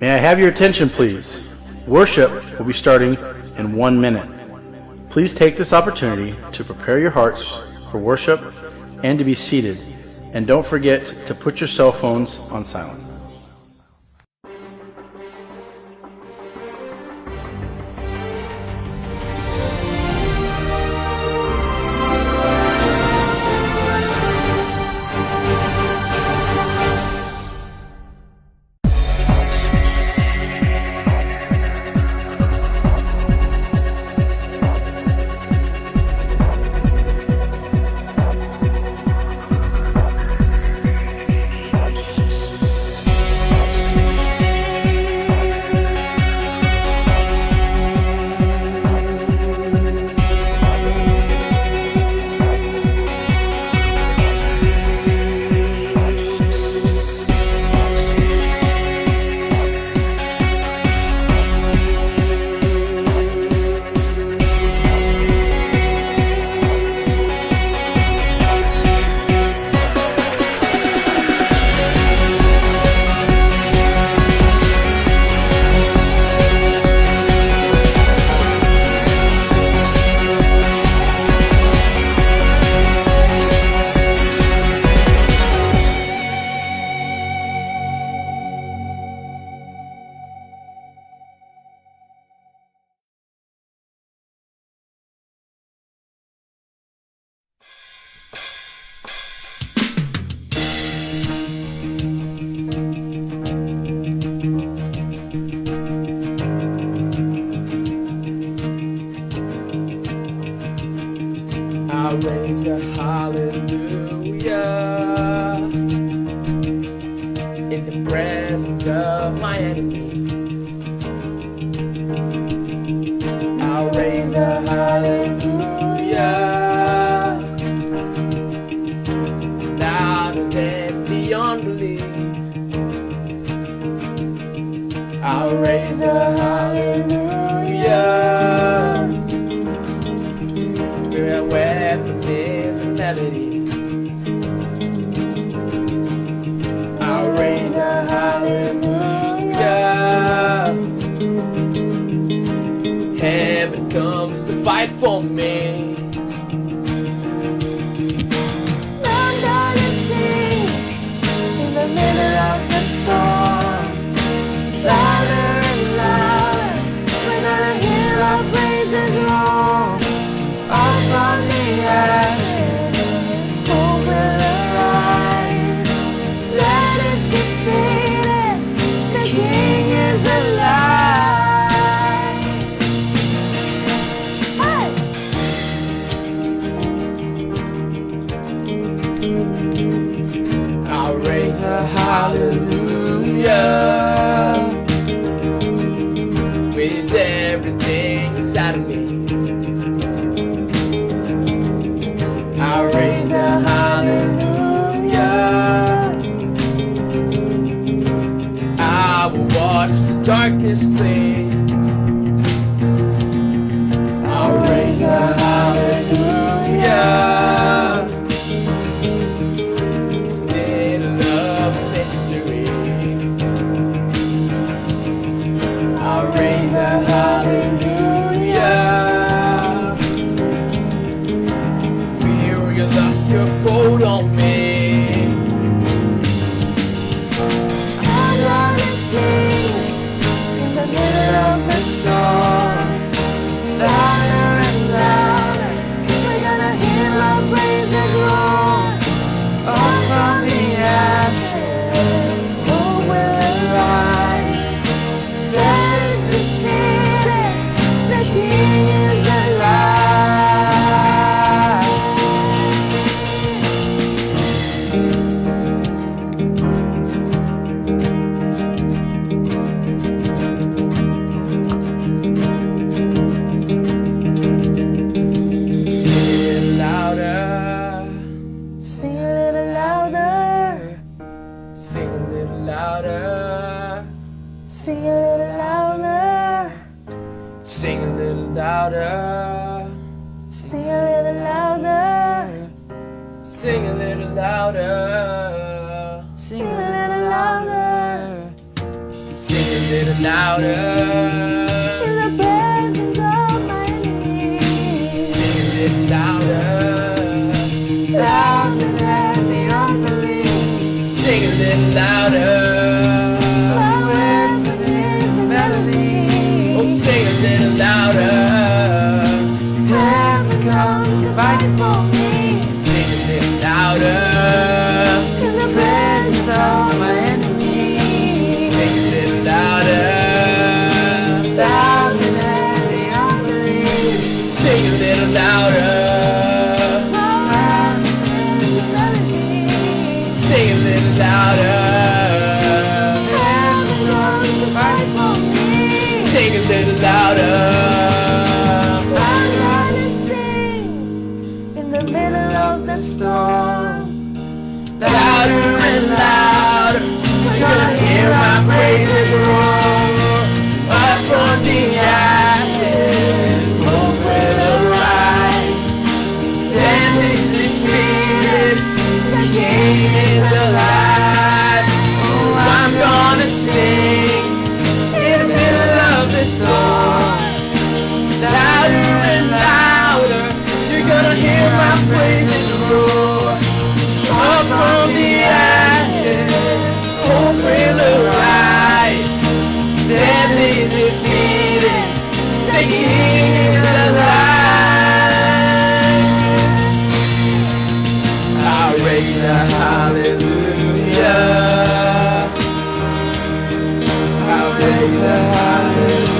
May I have your attention, please? Worship will be starting in 1 minute. Please take this opportunity to prepare your hearts for worship and to be seated. And don't forget to put your cell phones on silent. I'll raise a hallelujah in the presence of my enemies. I'll raise a hallelujah louder than beyond belief. I'll raise a hallelujah where a weapon is a melody. I'll raise a hallelujah. Heaven comes to fight for me. I'm gonna sing in the middle of the storm, louder and louder. We're gonna hear our praises roar. Up from the ashes, hope will arise. That is defeated, the King is alive. Hey! I'll raise a hallelujah with everything inside of me. I'll raise a hallelujah. I will watch the darkness flee. I'll raise a hallelujah. Middle of a mystery. I'll raise a hallelujah. You lost your hold on me. I'm gonna sing in the middle of the storm, louder and louder. We're gonna hear our praises roar. Up from the ashes, hope will arise. Death is defeated, the King is alive. Sing a little louder. Sing a little louder. Sing a little louder. Sing a little louder. Sing a little louder. Sing a little louder. Sing a little louder. Sing a little louder. Sing a little louder. In the presence of my enemies. Sing a little louder. Louder than the unbelief. Sing a little louder. My weapon is a melody. Oh, sing a little louder. Heaven comes to fight for me. Sing a little louder. In the presence of my enemies. Sing a little louder. Louder than the unbelief. Sing a little louder. My weapon is a melody. Sing a little louder. Heaven comes to fight for me. Sing a little louder. I'd rather sing in the middle of the storm. Louder and louder. You're gonna hear my praises roar. Up from the ashes, hope will arise. Death is defeated, the King is alive. Oh, I'm gonna sing in the middle of the storm. Louder and louder, you're gonna hear my praises roar. Up from the ashes, hope will arise. Death is defeated, the King is alive. I raise a hallelujah. I raise a hallelujah.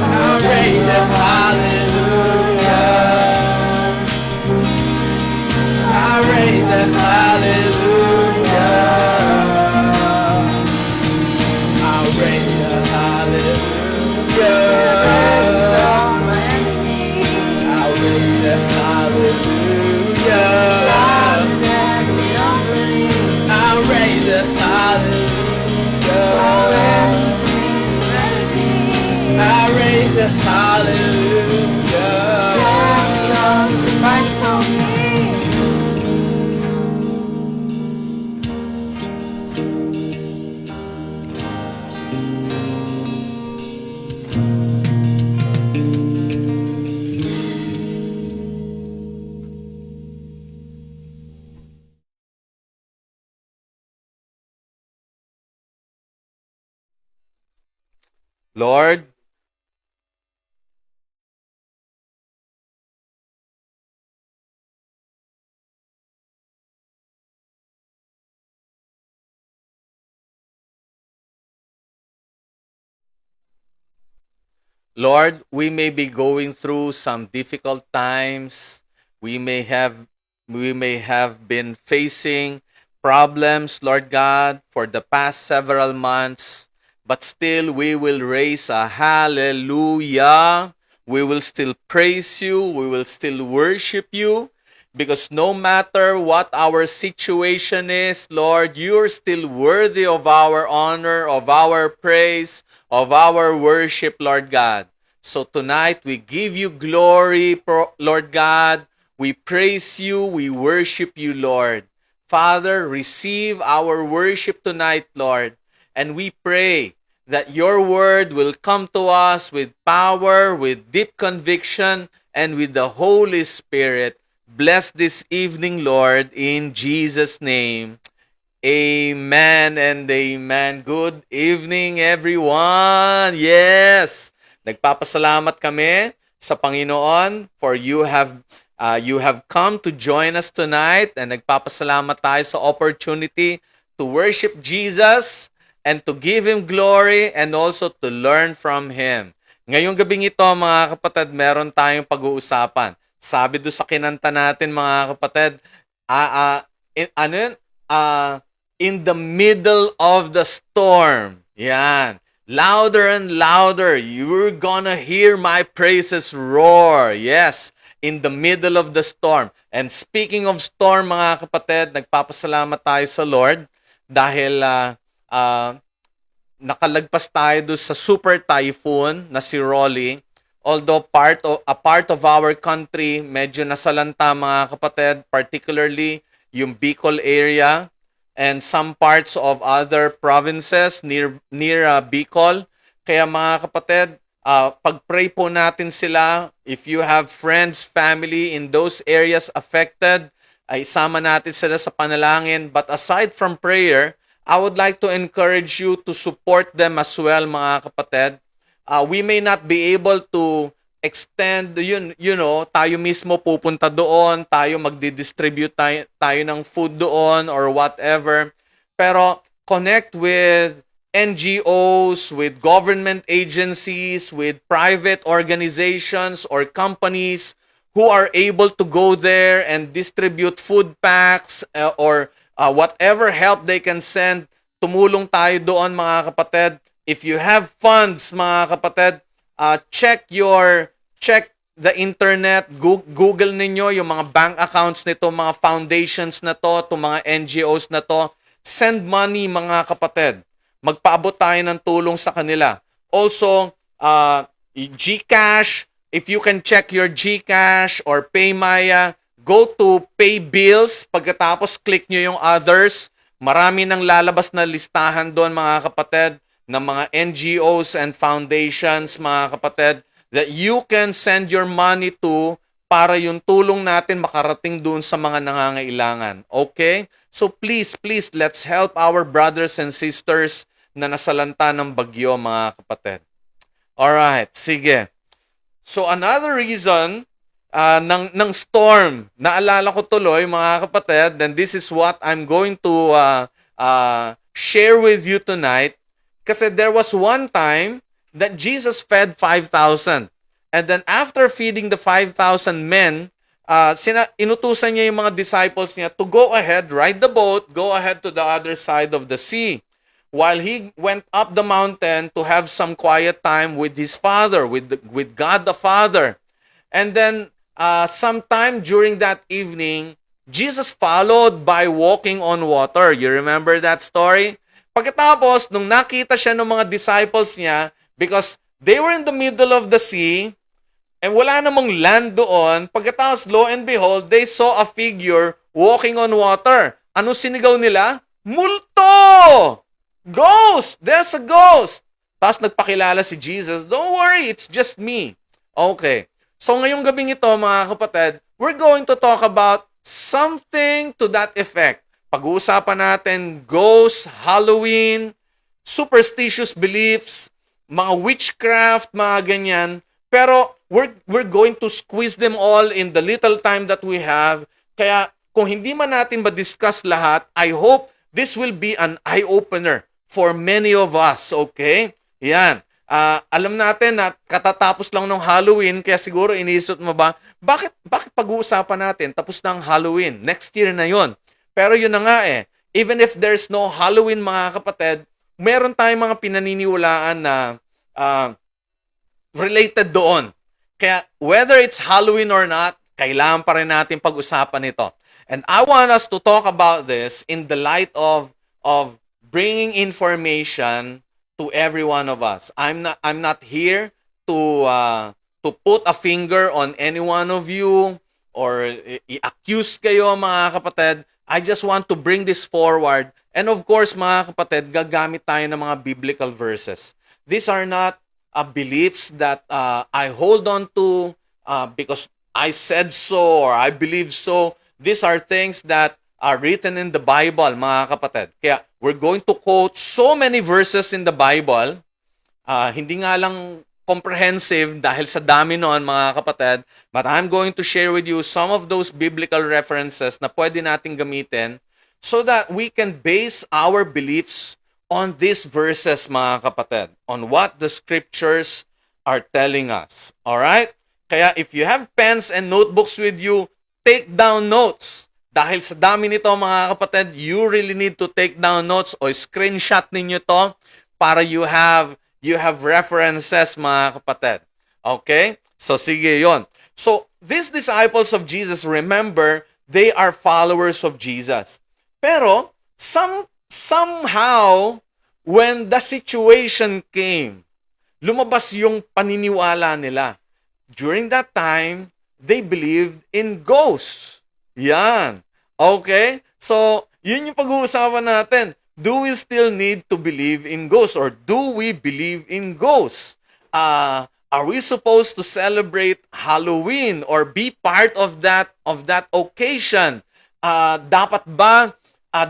I raise a hallelujah. I raise a hallelujah. I raise a hallelujah. My enemies. I raise a hallelujah. Louder than the unbelief. I raise a My hallelujah. weapon is a melody. I raise a hallelujah. Heaven comes to fight for me. Lord, Lord, we may be going through some difficult times. We may have been facing problems, Lord God, for the past several months, but still we will raise a hallelujah. We will still praise you, we will still worship you, because no matter what our situation is, Lord, you're still worthy of our honor, of our praise, of our worship, Lord God. So tonight we give you glory, Lord God. We praise you, we worship you, Lord. Father, receive our worship tonight, Lord. And we pray that your word will come to us with power, with deep conviction, and with the Holy Spirit. Bless this evening, Lord, in Jesus' name. Amen and amen. Good evening, everyone. Yes, nagpapasalamat kami sa Panginoon for you have come to join us tonight, and nagpapasalamat tayo sa opportunity to worship Jesus and to give Him glory and also to learn from Him. Ngayong gabing ito, mga kapatid, meron tayong pag-uusapan. Sabi doon sa kinanta natin, mga kapatid, in the middle of the storm. Yan. Louder and louder, you're gonna hear my praises roar. Yes, in the middle of the storm. And speaking of storm, mga kapatid, nagpapasalamat tayo sa Lord dahil nakalagpas tayo doon sa super typhoon na si Rolly. Although a part of our country medyo nasalanta, mga kapatid, particularly yung Bicol area. and some parts of other provinces near Bicol. Kaya mga kapatid, pag-pray po natin sila. If you have friends, family in those areas affected, ay isama natin sila sa panalangin. But aside from prayer, I would like to encourage you to support them as well, mga kapatid. We may not be able to extend, tayo mismo pupunta doon, tayo magdi-distribute tayo ng food doon or whatever. Pero connect with NGOs, with government agencies, with private organizations or companies who are able to go there and distribute food packs or whatever help they can send. Tumulong tayo doon, mga kapatid. If you have funds, mga kapatid, check the internet, Google ninyo yung mga bank accounts nito, mga foundations na to, mga NGOs na to. Send money, mga kapatid. Magpaabot tayo ng tulong sa kanila. Also, GCash, if you can check your GCash or PayMaya, go to Pay Bills. Pagkatapos, click nyo yung others. Marami nang lalabas na listahan doon, mga kapatid, ng mga NGOs and foundations, mga kapatid, that you can send your money to para yung tulong natin makarating doon sa mga nangangailangan. Okay? So please, let's help our brothers and sisters na nasalanta ng bagyo, mga kapatid. Alright, sige. So another reason ng storm, naalala ko tuloy, mga kapatid, then this is what I'm going to share with you tonight. Kasi there was one time that Jesus fed 5,000. And then after feeding the 5,000 men, inutusan niya yung mga disciples niya to go ahead, ride the boat, go ahead to the other side of the sea. While he went up the mountain to have some quiet time with his Father, with God the Father. And then sometime during that evening, Jesus followed by walking on water. You remember that story? Pagkatapos, nung nakita siya ng mga disciples niya, because they were in the middle of the sea, and wala namang land doon, pagkatapos, lo and behold, they saw a figure walking on water. Ano sinigaw nila? Multo! Ghost! There's a ghost! Tapos nagpakilala si Jesus, don't worry, it's just me. Okay. So ngayong gabing ito, mga kapatid, we're going to talk about something to that effect. Pag-uusapan natin ghosts, Halloween, superstitious beliefs, mga witchcraft, mga ganyan. Pero we're going to squeeze them all in the little time that we have. Kaya kung hindi man natin ma-discuss lahat, I hope this will be an eye-opener for many of us, okay? Yan. Alam natin na katatapos lang ng Halloween, kaya siguro iniisip mo ba, bakit pag-uusapan natin? Tapos na ang Halloween. Next year na yon. Pero yun na nga eh. Even if there's no Halloween, mga kapatid, meron tayong mga pinaniniwalaan na related doon. Kaya whether it's Halloween or not, kailangan pa rin natin pag-usapan ito. And I want us to talk about this in the light of bringing information to every one of us. I'm not here to put a finger on any one of you or i-accuse kayo, mga kapatid. I just want to bring this forward. And of course, mga kapatid, gagamit tayo ng mga biblical verses. These are not beliefs that I hold on to because I said so or I believe so. These are things that are written in the Bible, mga kapatid. Kaya we're going to quote so many verses in the Bible. Hindi nga lang comprehensive dahil sa dami noon, mga kapatid. But I'm going to share with you some of those biblical references na pwede natin gamitin so that we can base our beliefs on these verses, mga kapatid. On what the scriptures are telling us. Alright? Kaya if you have pens and notebooks with you, take down notes. Dahil sa dami nito, mga kapatid, you really need to take down notes o screenshot ninyo to para you have references, mga kapatid. Okay? So, sige yon. So, these disciples of Jesus, remember, they are followers of Jesus. Pero, somehow, when the situation came, lumabas yung paniniwala nila. During that time, they believed in ghosts. Yan. Okay? So, Yun yung pag-uusapan natin. Do we still need to believe in ghosts, or do we believe in ghosts? Are we supposed to celebrate Halloween or be part of that occasion? Dapat ba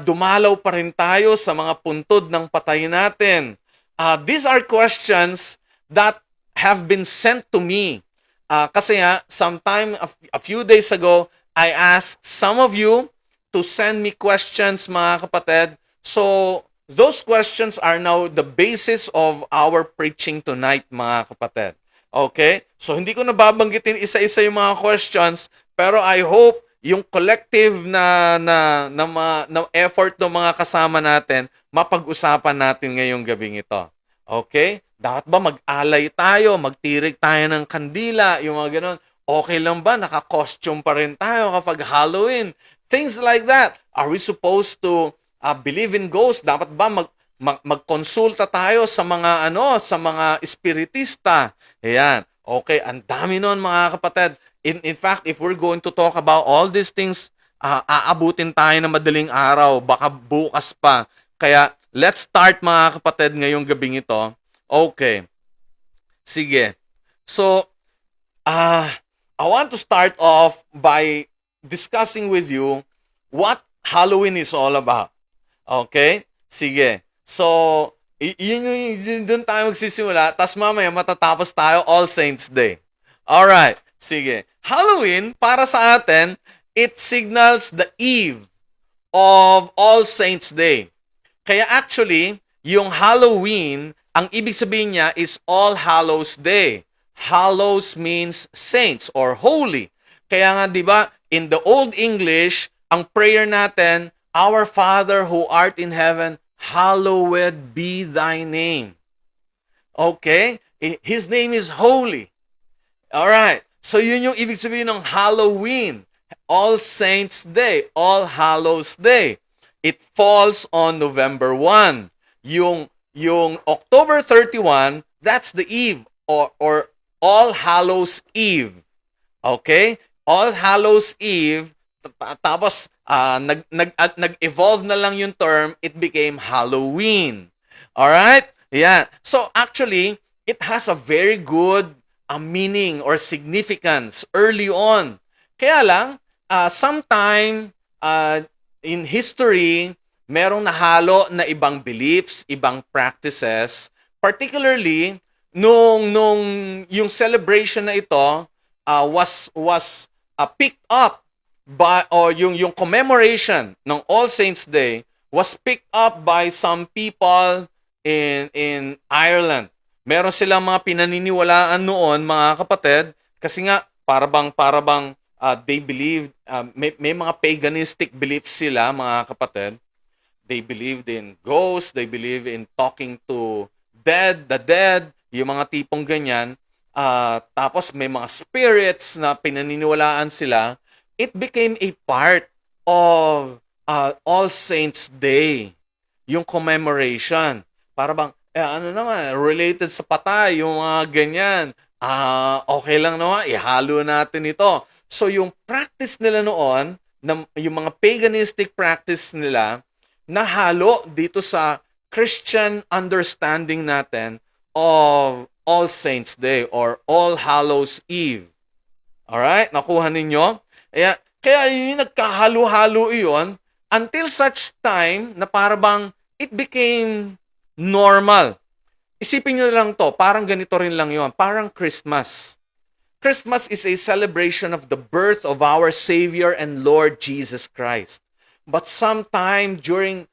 dumalaw pa rin tayo sa mga puntod ng patay natin? These are questions that have been sent to me. Kasi sometime a few days ago, I asked some of you to send me questions, mga kapatid. So, those questions are now the basis of our preaching tonight, mga kapatid. Okay? So, hindi ko nababanggitin isa-isa yung mga questions, pero I hope yung collective na effort ng mga kasama natin, mapag-usapan natin ngayong gabing ito. Okay? Dapat ba mag-alay tayo, magtirik tayo ng kandila, yung mga ganun? Okay lang ba? Naka-costume pa rin tayo kapag Halloween? Things like that. Are we supposed to believe in ghosts? Dapat ba magkonsulta tayo sa mga sa mga espiritista? Ayan. Okay, ang dami nun, mga kapatid. In fact, if we're going to talk about all these things, aabutin tayo na madaling araw, baka bukas pa. Kaya let's start, mga kapatid, ngayong gabing ito. Okay. Sige. So, I want to start off by discussing with you what Halloween is all about. Okay? Sige. So, yun dun tayo magsisimula. Tapos mamaya matatapos tayo All Saints Day. Alright. Sige. Halloween, para sa atin, it signals the eve of All Saints Day. Kaya actually, yung Halloween, ang ibig sabihin niya is All Hallows Day. Hallows means saints or holy. Kaya nga, di ba, in the Old English, ang prayer natin, Our Father who art in heaven, hallowed be thy name. Okay? His name is holy. Alright. So yun yung ibig sabihin ng Halloween. All Saints Day. All Hallows Day. It falls on November 1. Yung October 31, that's the eve or All Hallows Eve. Okay? All Hallows Eve, tapos nag-evolve na lang yung term, it became Halloween. Alright? Yeah. So actually, it has a very good meaning or significance early on. Kaya lang, sometime in history, merong nahalo na ibang beliefs, ibang practices, particularly nung yung celebration na ito was picked up by, or yung commemoration ng All Saints Day was picked up by some people in Ireland. Meron silang mga pinaniniwalaan noon, mga kapatid, kasi nga para bang they believed may mga paganistic beliefs sila, mga kapatid. They believed in ghosts, they believed in talking to the dead, yung mga tipong ganyan. Tapos may mga spirits na pinaniniwalaan sila. It became a part of All Saints Day, yung commemoration. Para bang, related sa patay, yung mga ganyan. Okay lang naman, ihalo natin ito. So yung practice nila noon, yung mga paganistic practice nila, nahalo dito sa Christian understanding natin of All Saints Day or All Hallows Eve. Alright? Nakuha ninyo? Kaya yung nagkahalo-halo iyon until such time na parang it became normal. Isipin nyo lang to, parang ganito rin lang yun. Parang Christmas. Christmas is a celebration of the birth of our Savior and Lord Jesus Christ. But sometime during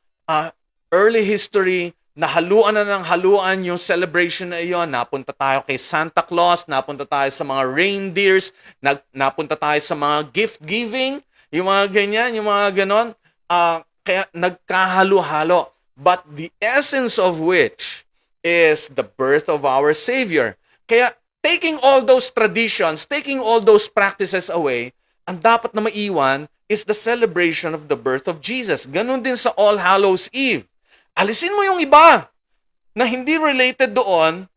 early history, nahaluan na ng haluan yung celebration na iyon. Napunta tayo kay Santa Claus, napunta tayo sa mga reindeers, napunta tayo sa mga gift-giving, yung mga ganyan, yung mga ganon. Kaya nagkahalo-halo. But the essence of which is the birth of our Savior. Kaya taking all those traditions, taking all those practices away, ang dapat na maiwan is the celebration of the birth of Jesus. Ganon din sa All Hallows Eve. Alisin mo yung iba na hindi related doon.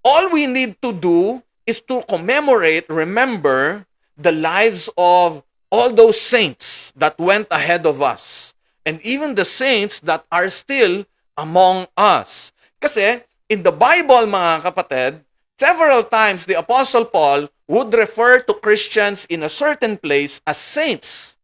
All we need to do is to commemorate, remember the lives of all those saints that went ahead of us. and even the saints that are still among us. Kasi in the Bible, mga kapatid, several times the Apostle Paul would refer to Christians in a certain place as saints.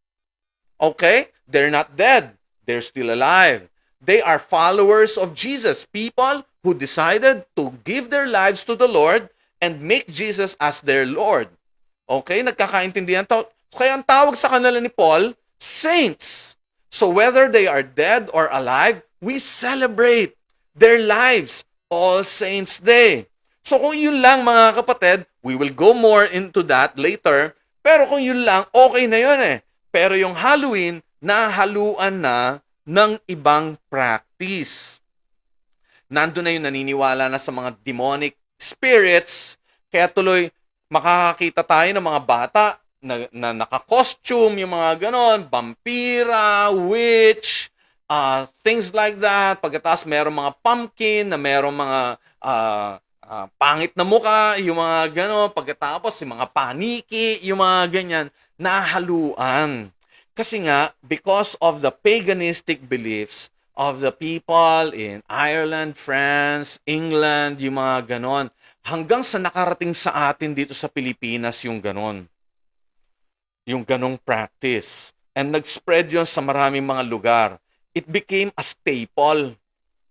Okay? They're not dead. They're still alive. They are followers of Jesus, people who decided to give their lives to the Lord and make Jesus as their Lord. Okay? Nagkakaintindihan to. Kaya ang tawag sa kanila ni Paul, saints. So whether they are dead or alive, we celebrate their lives, All Saints Day. So kung yun lang mga kapatid, we will go more into that later. Pero kung yun lang, okay na yun eh. Pero yung Halloween, nahaluan na ng ibang practice. Nandun na yung naniniwala na sa mga demonic spirits, kaya tuloy makakakita tayo ng mga bata na naka-costume, yung mga ganon, vampira, witch, things like that. Pagkatapos merong mga pumpkin, na merong mga pangit na muka, yung mga ganon. Pagkatapos yung mga paniki, yung mga ganyan, nahaluan. Kasi nga, because of the paganistic beliefs of the people in Ireland, France, England, yung mga ganon, hanggang sa nakarating sa atin dito sa Pilipinas yung ganon. Yung ganong practice. And nag-spread yun sa maraming mga lugar. It became a staple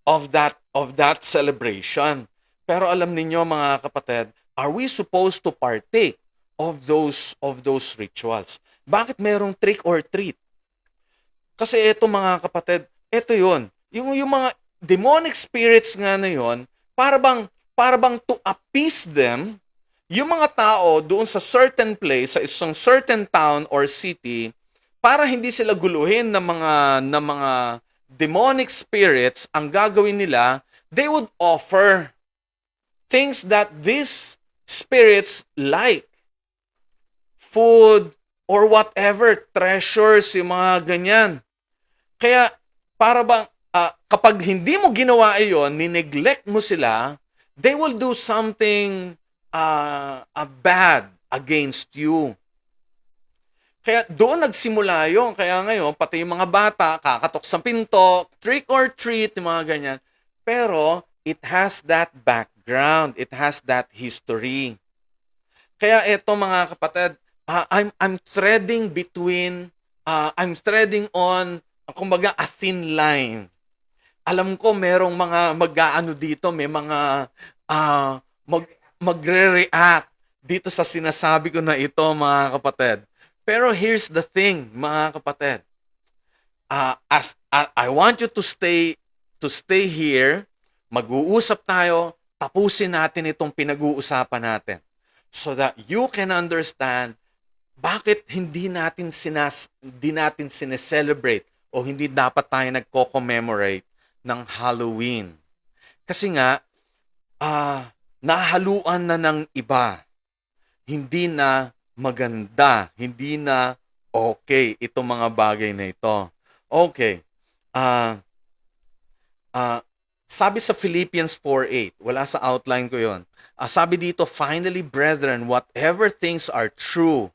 of that celebration. Pero alam niyo mga kapatid, are we supposed to partake of those rituals? Bakit merong trick or treat? Kasi ito mga kapatid, ito yun. Yung mga demonic spirits nga na yun, para bang to appease them, yung mga tao doon sa certain place, sa isang certain town or city, para hindi sila guluhin ng mga demonic spirits, ang gagawin nila, they would offer things that these spirits like. Food or whatever, treasures, yung mga ganyan. Kaya para bang kapag hindi mo ginawa iyon, nineglect mo sila, they will do something bad against you. Kaya doon nagsimula yun. Kaya ngayon, pati yung mga bata, kakatok sa pinto, trick or treat, yung mga ganyan. Pero, it has that background. It has that history. Kaya eto mga kapatid, I'm treading on, kumbaga, a thin line. Alam ko, merong mga mag-aano dito, may mga magre-react dito sa sinasabi ko na ito, mga kapatid. Pero here's the thing, mga kapatid. I want you to stay here, mag-uusap tayo, tapusin natin itong pinag-uusapan natin. So that you can understand bakit hindi natin sineselebrate o hindi dapat tayo nagko-commemorate ng Halloween. Kasi nga, nahaluan na ng iba. Hindi na maganda, hindi na okay itong mga bagay na ito. Okay. Sabi sa Philippians 4:8, wala sa outline ko yon. Sabi dito, finally, brethren, whatever things are true,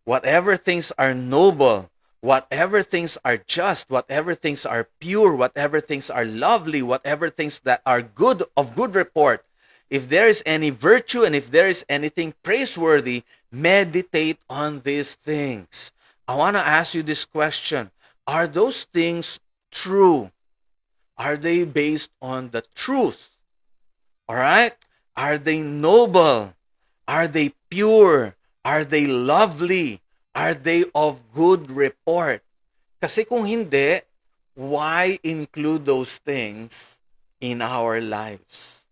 whatever things are noble, whatever things are just, whatever things are pure, whatever things are lovely, whatever things that are good, of good report, if there is any virtue and if there is anything praiseworthy, meditate on these things. I want to ask you this question. Are those things true? Are they based on the truth? All right? Are they noble? Are they pure? Are they lovely? Are they of good report? Kasi kung hindi, why include those things in our lives?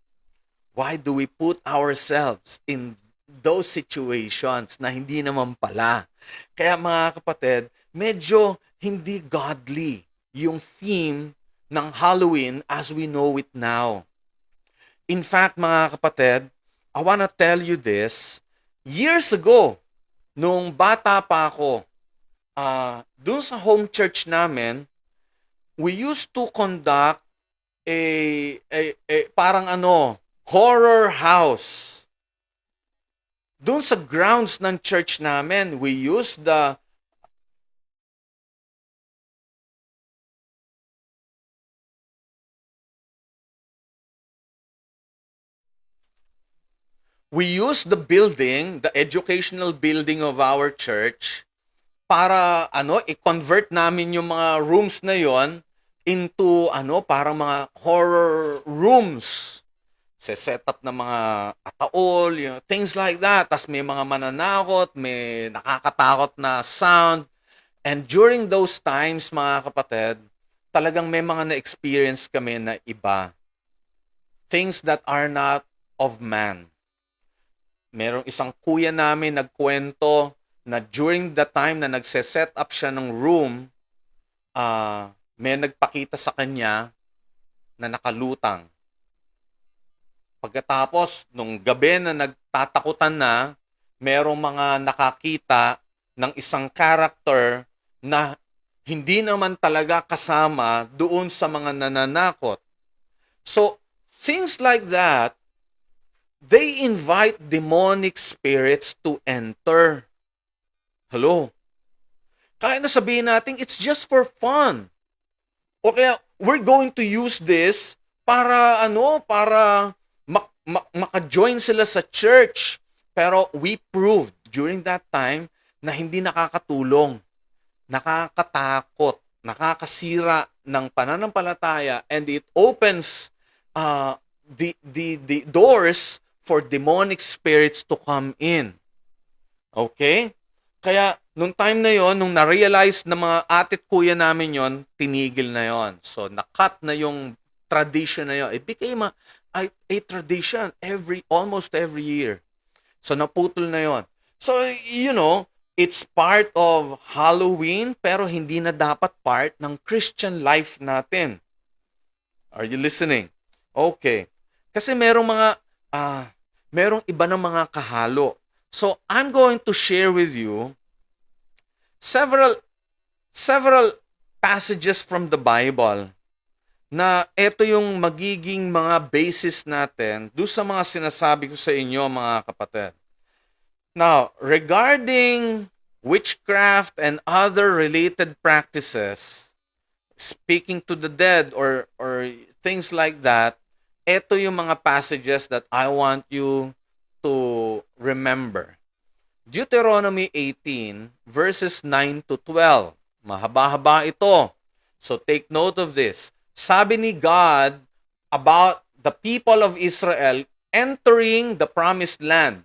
Why do we put ourselves in those situations na hindi naman pala? Kaya mga kapatid, medyo hindi godly yung theme ng Halloween as we know it now. In fact, mga kapatid, I want to tell you this. Years ago, nung bata pa ako, dun sa home church namin, we used to conduct a parang horror house. Doon sa grounds ng church namin, we used the we use the building, the educational building of our church para i-convert namin yung mga rooms na yon into parang mga horror rooms. Set up na mga ataol, things like that. Tas may mga mananakot, may nakakatakot na sound. And during those times, mga kapatid, talagang may mga na-experience kami na iba. Things that are not of man. Merong isang kuya namin nagkwento na during the time na nagse-set up siya ng room, may nagpakita sa kanya na nakalutang. Pagkatapos, nung gabi na nagtatakutan na, merong mga nakakita ng isang character na hindi naman talaga kasama doon sa mga nananakot. So, things like that, they invite demonic spirits to enter. Hello? Kaya na sabihin natin, it's just for fun. O kaya, we're going to use this para maka-join sila sa church. Pero we proved during that time na hindi nakakatulong, nakakatakot, nakakasira ng pananampalataya, and it opens the doors for demonic spirits to come in. Okay? Kaya, nung time na yon, nung na-realize na mga atit kuya namin yon, tinigil na yon. So, nakat na yung tradition na yon. It became a tradition almost every year. So, naputol na yon. So, it's part of Halloween, pero hindi na dapat part ng Christian life natin. Are you listening? Okay. Kasi merong iba ng mga kahalo. So, I'm going to share with you several passages from the Bible na ito yung magiging mga basis natin doon sa mga sinasabi ko sa inyo, mga kapatid. Now, regarding witchcraft and other related practices, speaking to the dead or things like that, ito yung mga passages that I want you to remember. Deuteronomy 18 verses 9 to 12. Mahaba-haba ito. So take note of this. Sabi ni God about the people of Israel entering the promised land.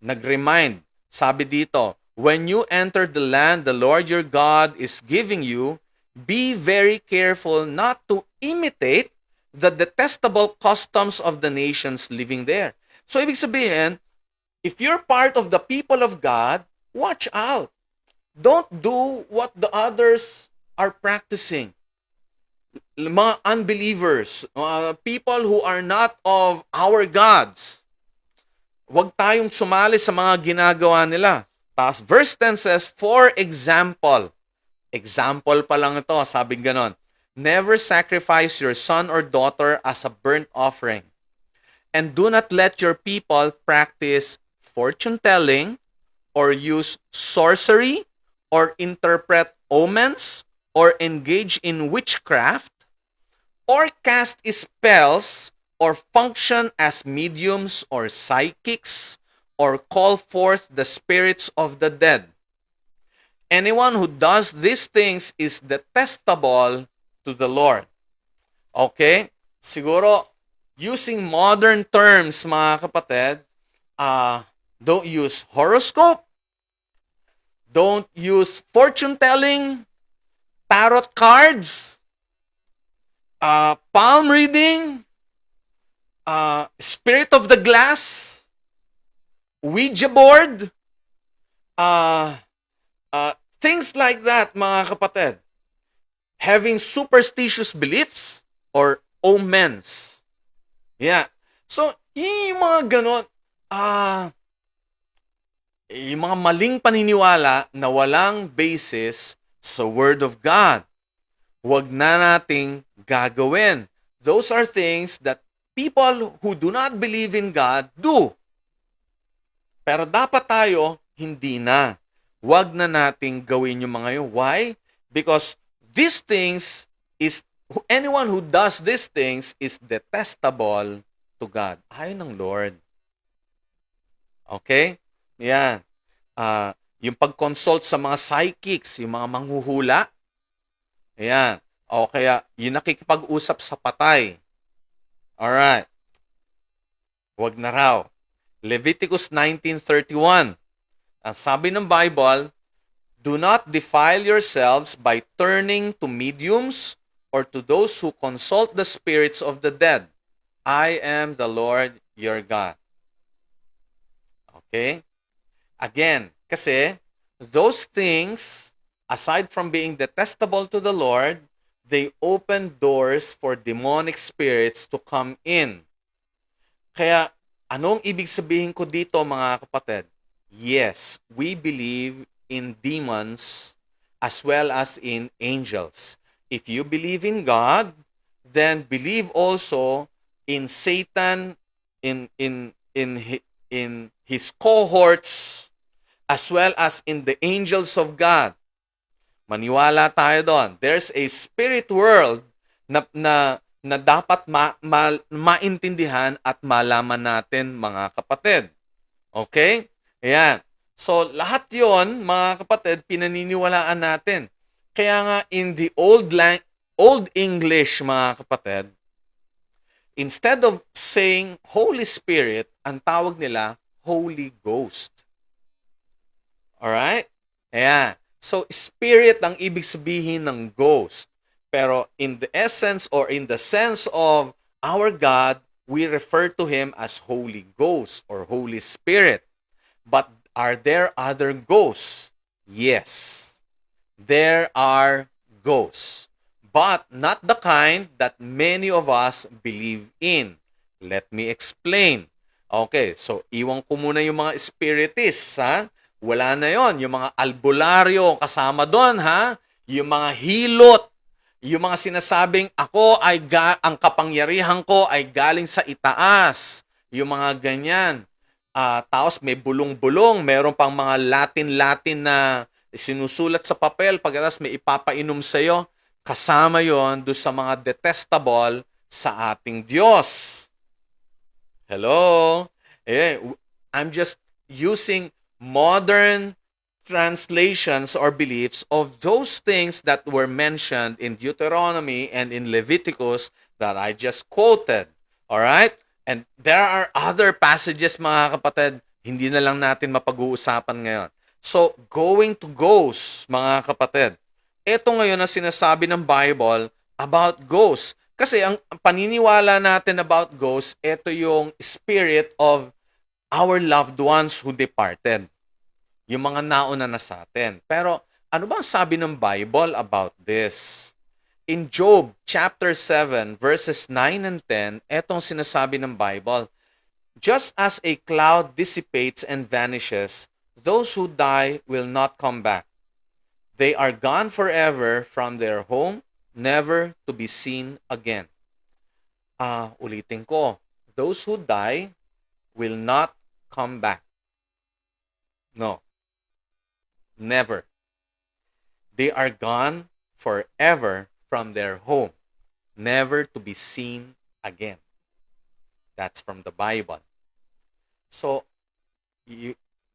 Nag-remind. Sabi dito, when you enter the land the Lord your God is giving you, be very careful not to imitate the detestable customs of the nations living there. So, ibig sabihin, if you're part of the people of God, watch out. Don't do what the others are practicing. Mga unbelievers, people who are not of our gods. Huwag tayong sumali sa mga ginagawa nila. Tapos, verse 10 says, for example pa lang ito, sabi ganon, never sacrifice your son or daughter as a burnt offering. And do not let your people practice fortune-telling or use sorcery or interpret omens or engage in witchcraft or cast spells or function as mediums or psychics or call forth the spirits of the dead. Anyone who does these things is detestable to the Lord. Okay? Siguro, using modern terms, mga kapatid, don't use horoscope, don't use fortune-telling, tarot cards, palm reading, spirit of the glass, Ouija board, things like that, mga kapatid. Having superstitious beliefs or omens. Yeah. So, yung mga ganon, yung mga maling paniniwala na walang basis sa Word of God. Huwag na nating gagawin. Those are things that people who do not believe in God do. Pero dapat tayo, hindi na. Huwag na nating gawin yung mga yun. Why? Because these things anyone who does these things is detestable to God. Ayaw ng Lord. Okay? Yan. Yung pag-consult sa mga psychics, yung mga manghuhula, ayan. O kaya, yung nakikipag-usap sa patay. Alright. Huwag na raw. Leviticus 19:31. Ang sabi ng Bible, do not defile yourselves by turning to mediums or to those who consult the spirits of the dead. I am the Lord your God. Okay? Again, kasi those things, aside from being detestable to the Lord, they open doors for demonic spirits to come in. Kaya, anong ibig sabihin ko dito, mga kapatid? Yes, we believe in demons as well as in angels. If you believe in God, then believe also in Satan, in his cohorts, as well as in the angels of God. Maniwala tayo doon. There's a spirit world na dapat maintindihan at malaman natin, mga kapatid. Okay? Ayan. So, lahat yon mga kapatid, pinaniniwalaan natin. Kaya nga, in the Old English, mga kapatid, instead of saying Holy Spirit, ang tawag nila, Holy Ghost. Alright? Ayan. So, spirit ang ibig sabihin ng ghost. Pero in the essence or in the sense of our God, we refer to Him as Holy Ghost or Holy Spirit. But are there other ghosts? Yes. There are ghosts. But not the kind that many of us believe in. Let me explain. Okay, so iwan ko muna yung mga spiritists, ha? Wala na yon. Yung mga albularyo kasama doon, ha? Yung mga hilot, yung mga sinasabing ang kapangyarihan ko ay galing sa itaas. Yung mga ganyan. Tapos may bulong-bulong, meron pang mga Latin-Latin na sinusulat sa papel, pagkatapos may ipapainom sa'yo. Kasama yon doon sa mga detestable sa ating Diyos. Hello? I'm just using modern translations or beliefs of those things that were mentioned in Deuteronomy and in Leviticus that I just quoted. All right? And there are other passages, mga kapatid, hindi na lang natin mapag-uusapan ngayon. So, going to ghosts, mga kapatid, ito ngayon ang sinasabi ng Bible about ghosts. Kasi ang paniniwala natin about ghosts, ito yung spirit of our loved ones who departed. Yung mga nauna na sa atin. Pero ano ba ang sabi ng Bible about this? In Job chapter 7 verses 9 and 10, etong sinasabi ng Bible, just as a cloud dissipates and vanishes, those who die will not come back. They are gone forever from their home, never to be seen again. Ulitin ko. Those who die will not come back. No. Never. They are gone forever from their home, never to be seen again. That's from the Bible. So,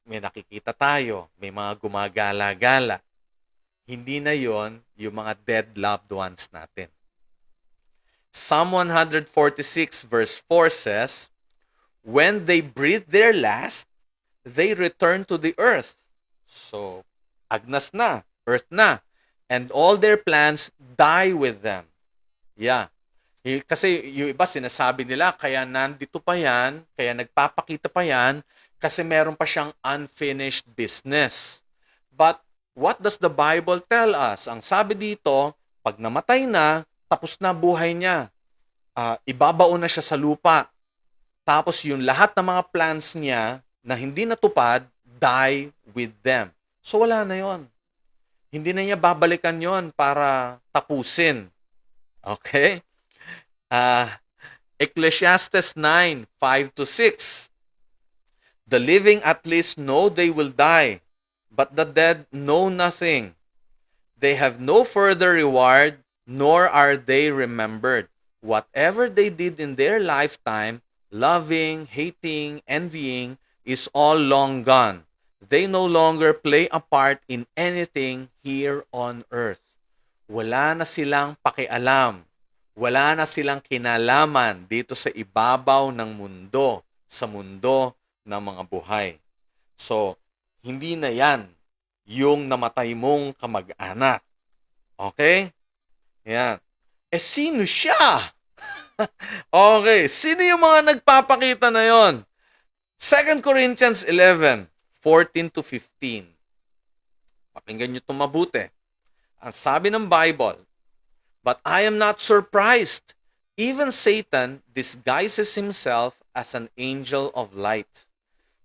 may nakikita tayo, may mga gumagala-gala. Hindi na yon yung mga dead loved ones natin. Psalm 146 verse 4 says, when they breathe their last, they return to the earth. So, agnas na, earth na. And all their plans die with them. Yeah. Kasi yung iba sinasabi nila, kaya nandito pa yan, kaya nagpapakita pa yan, kasi meron pa siyang unfinished business. But what does the Bible tell us? Ang sabi dito, pag namatay na, tapos na buhay niya. Ibabaon na siya sa lupa. Tapos yung lahat ng mga plans niya na hindi natupad, die with them. So wala na yon. Hindi na niya babalikan yon para tapusin. Okay? Ecclesiastes 9, 5-6. The living at least know they will die, but the dead know nothing. They have no further reward, nor are they remembered. Whatever they did in their lifetime, loving, hating, envying, is all long gone. They no longer play a part in anything here on earth. Wala na silang pakialam. Wala na silang kinalaman dito sa ibabaw ng mundo, sa mundo ng mga buhay. So, hindi na yan yung namatay mong kamag-anak. Okay? Yan. Sino siya? Okay, sino yung mga nagpapakita na yon? 2 Corinthians 11:14 to 15. Pakinggan nyo ito mabuti. Ang sabi ng Bible, "But I am not surprised. Even Satan disguises himself as an angel of light.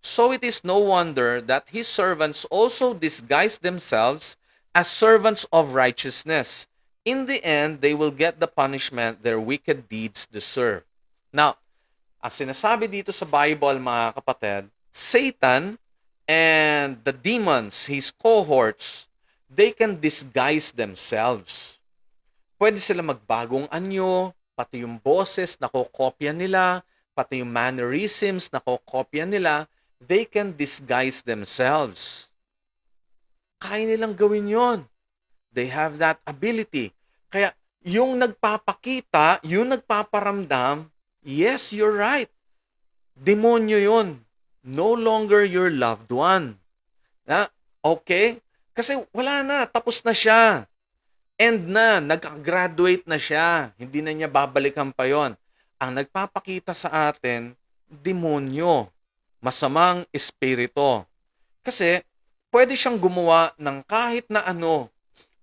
So it is no wonder that his servants also disguise themselves as servants of righteousness. In the end, they will get the punishment their wicked deeds deserve." Now, ang sinasabi dito sa Bible, mga kapatid, Satan and the demons, his cohorts, they can disguise themselves. Pwede sila magbagong anyo, pati yung boses na kokopya nila, pati yung mannerisms na kokopya nila, they can disguise themselves. Kaya nilang gawin yon. They have that ability. Kaya yung nagpapakita, yung nagpaparamdam, yes, you're right. Demonyo yon. No longer your loved one. Okay? Kasi wala na, tapos na siya. End na, nag-graduate na siya. Hindi na niya babalikan pa yon. Ang nagpapakita sa atin, demonyo, masamang espiritu. Kasi pwede siyang gumawa ng kahit na ano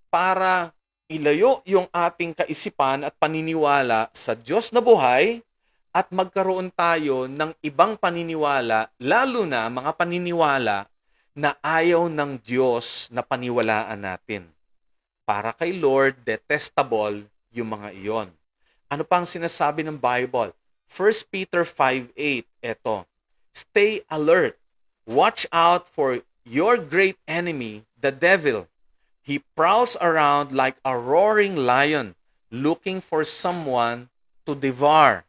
para ilayo yung ating kaisipan at paniniwala sa Diyos na buhay at magkaroon tayo ng ibang paniniwala, lalo na mga paniniwala na ayaw ng Diyos na paniwalaan natin. Para kay Lord, detestable yung mga iyon. Ano pang sinasabi ng Bible? 1 Peter 5:8, eto, "Stay alert. Watch out for your great enemy, the devil. He prowls around like a roaring lion, looking for someone to devour."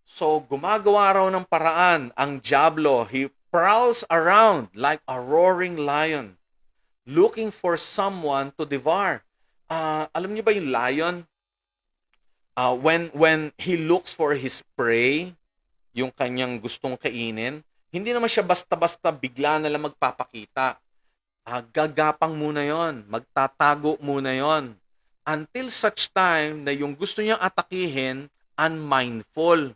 So, gumagawa raw ng paraan ang diablo. He prowls around like a roaring lion, looking for someone to devour. Alam niyo ba yung lion? When he looks for his prey, yung kanyang gustong kainin, hindi naman siya basta-basta bigla na lang magpapakita. Gagapang muna yon, magtatago muna yon, until such time na yung gusto niyang atakihin, unmindful.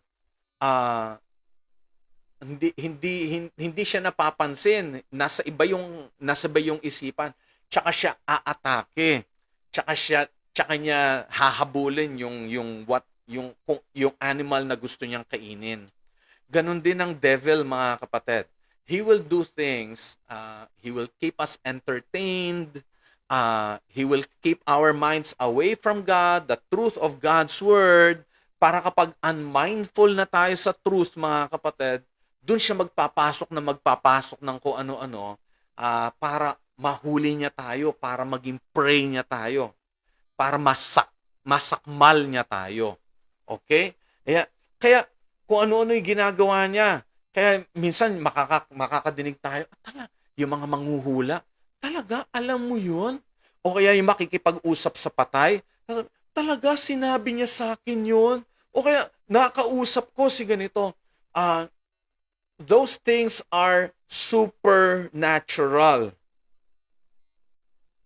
Hindi siya napapansin, nasa iba yung isipan, tsaka siya aatake, tsaka niya hahabulin yung animal na gusto niyang kainin. Ganon din ang devil, mga kapatid. He will do things, he will keep us entertained, he will keep our minds away from God, the truth of God's word, para kapag unmindful na tayo sa truth, mga kapatid, dun siya magpapasok ng kung ano-ano, para mahuli niya tayo, para maging prey niya tayo, para masakmal niya tayo. Okay? Kaya kung ano-ano yung ginagawa niya. Kaya minsan makakadinig tayo, yung mga manghuhula, talaga, alam mo yun? O kaya yung makikipag-usap sa patay, talaga, sinabi niya sa akin yun? O kaya, nakausap ko si ganito. Those things are supernatural.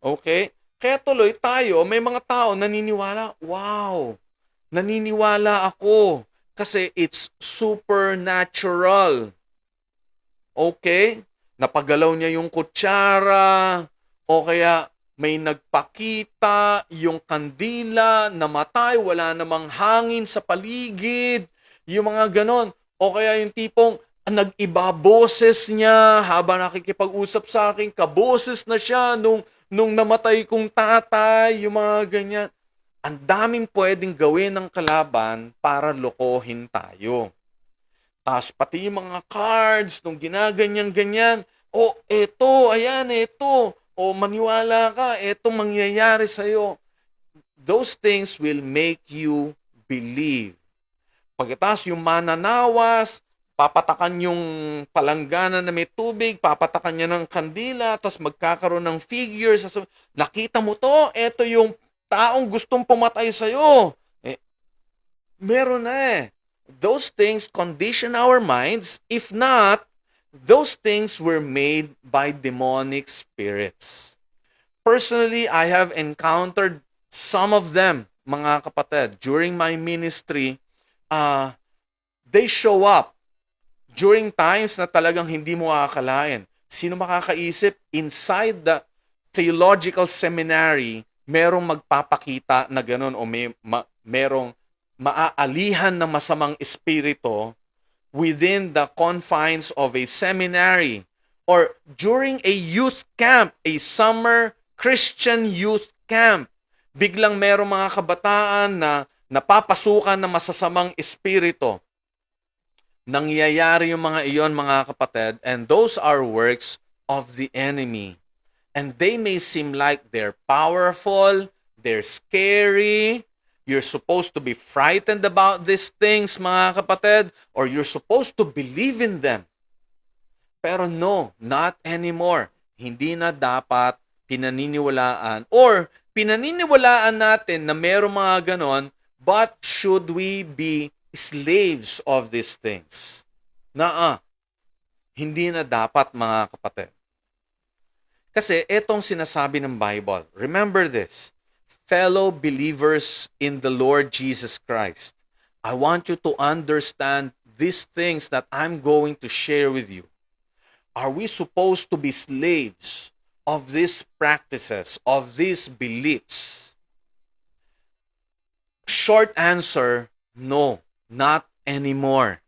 Okay? Kaya tuloy tayo, may mga tao naniniwala, wow, naniniwala ako kasi it's supernatural. Okay? Napagalaw niya yung kutsara, o kaya may nagpakita, yung kandila, namatay, wala namang hangin sa paligid, yung mga ganon. O kaya yung tipong nag-iba boses niya habang nakikipag-usap sa akin, kaboses na siya nung namatay kong tatay, yung mga ganyan. Ang daming pwedeng gawin ng kalaban para lokohin tayo. Tapos pati yung mga cards, nung ginaganyan-ganyan, eto, ayan, eto, maniwala ka, eto mangyayari sa'yo. Those things will make you believe. Pagkatapos yung mananawas, papatakan yung palanggana na may tubig, papatakan niya ng kandila, tapos magkakaroon ng figures. Nakita mo to, eto yung taong gustong pumatay sa'yo. Meron na eh. Those things condition our minds. If not, those things were made by demonic spirits. Personally, I have encountered some of them, mga kapatid. During my ministry, they show up during times na talagang hindi mo akalain. Sino makakaisip? Inside the theological seminary, merong magpapakita na ganun o merong maaalihan ng masamang espiritu within the confines of a seminary or during a youth camp, a summer Christian youth camp. Biglang merong mga kabataan na napapasukan ng masasamang espiritu. Nangyayari yung mga iyon, mga kapatid, and those are works of the enemy. And they may seem like they're powerful, they're scary, you're supposed to be frightened about these things, mga kapatid, or you're supposed to believe in them. Pero no, not anymore. Hindi na dapat pinaniniwalaan or pinaniniwalaan natin na merong mga ganon, but should we be slaves of these things? Hindi na dapat, mga kapatid. Kasi etong sinasabi ng Bible, remember this, fellow believers in the Lord Jesus Christ, I want you to understand these things that I'm going to share with you. Are we supposed to be slaves of these practices, of these beliefs? Short answer, no, not anymore.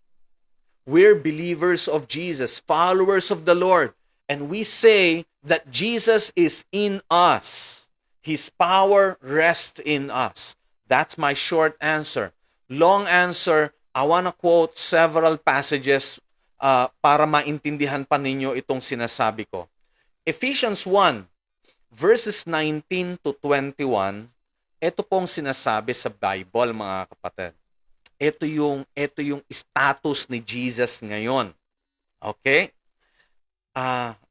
We're believers of Jesus, followers of the Lord, and we say that Jesus is in us. His power rests in us. That's my short answer. Long answer, I want to quote several passages para maintindihan pa ninyo itong sinasabi ko. Ephesians 1, verses 19 to 21, ito pong sinasabi sa Bible, mga kapatid. Ito yung status ni Jesus ngayon. Okay?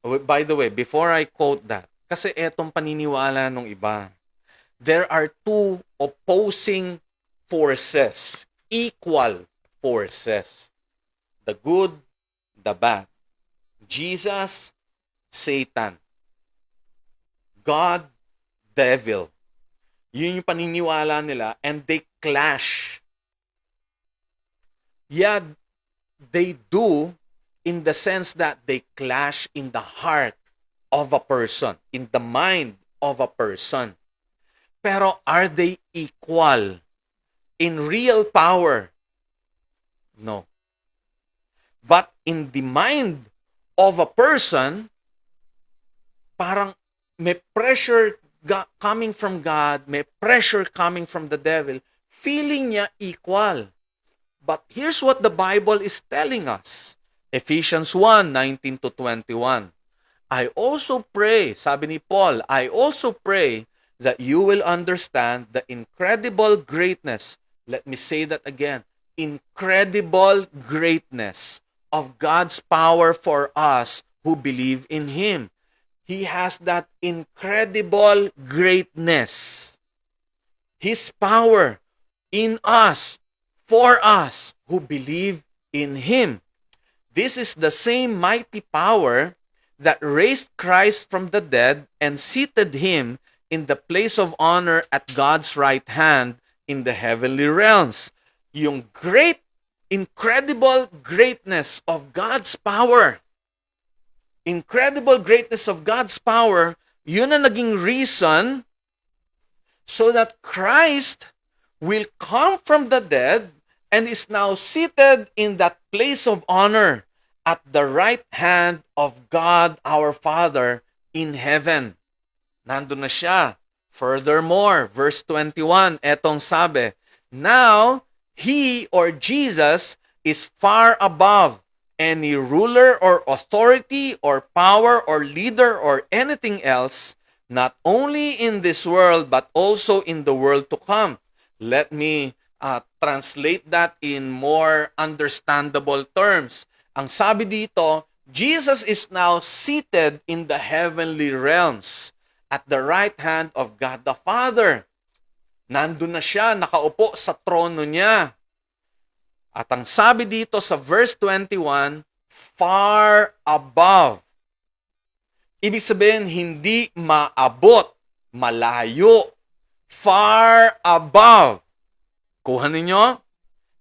By the way, before I quote that, kasi etong paniniwala ng iba, there are two opposing forces, equal forces. The good, the bad. Jesus, Satan. God, devil. Yun yung paniniwala nila, and they clash. Yeah, they do in the sense that they clash in the heart of a person, in the mind of a person. Pero are they equal in real power? No. But in the mind of a person, parang may pressure coming from God, may pressure coming from the devil, feeling niya equal. But here's what the Bible is telling us. Ephesians 1, 19 to 21. I also pray, sabi ni Paul, I also pray that you will understand the incredible greatness. Let me say that again. Incredible greatness of God's power for us who believe in Him. He has that incredible greatness. His power in us, for us who believe in Him. This is the same mighty power that raised Christ from the dead and seated Him in the place of honor at God's right hand in the heavenly realms. Yung great, incredible greatness of God's power. Incredible greatness of God's power, yun ang naging reason so that Christ will come from the dead and is now seated in that place of honor at the right hand of God our Father in heaven. Nandun na siya. Furthermore, verse 21, etong sabi, now, He or Jesus is far above any ruler or authority or power or leader or anything else, not only in this world but also in the world to come. Let me translate that in more understandable terms. Ang sabi dito, Jesus is now seated in the heavenly realms at the right hand of God the Father. Nandun na siya, nakaupo sa trono niya. At ang sabi dito sa verse 21, far above. Ibig sabihin, hindi maabot, malayo. Far above. Kuha ninyo?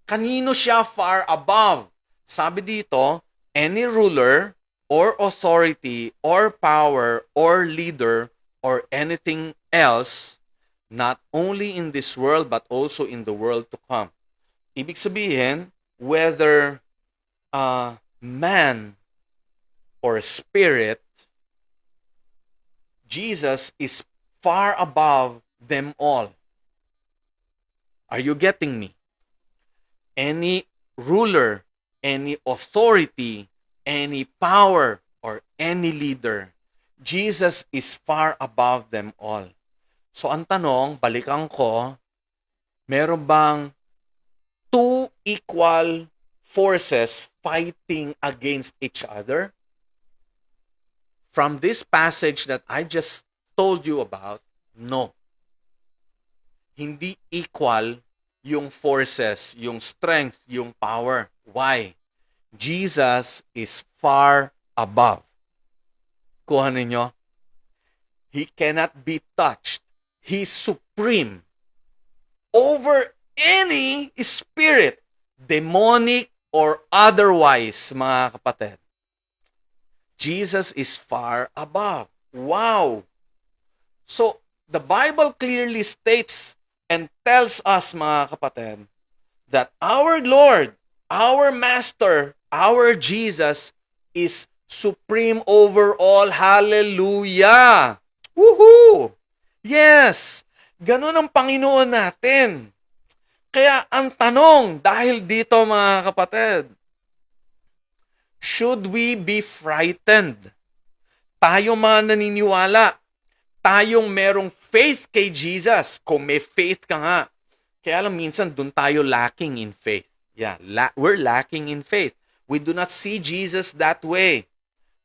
Kanino siya far above? Sabi dito, any ruler or authority or power or leader or anything else, not only in this world but also in the world to come. Ibig sabihin, whether man or spirit, Jesus is far above them all. Are you getting me? Any ruler, any authority, any power, or any leader, Jesus is far above them all. So ang tanong, balikan ko, meron bang two equal forces fighting against each other? From this passage that I just told you about, no. Hindi equal yung forces, yung strength, yung power. Why? Jesus is far above. Kuha ninyo? He cannot be touched. He's supreme over any spirit, demonic or otherwise, mga kapatid. Jesus is far above. Wow! So, the Bible clearly states and tells us, mga kapatid, that our Lord, our Master, our Jesus is supreme over all. Hallelujah! Woohoo! Yes! Ganun ang Panginoon natin. Kaya ang tanong, dahil dito mga kapatid, should we be frightened? Tayo mga naniniwala, tayong merong faith kay Jesus, kung may faith ka nga. Kaya alam, minsan dun tayo lacking in faith. Yeah, we're lacking in faith. We do not see Jesus that way.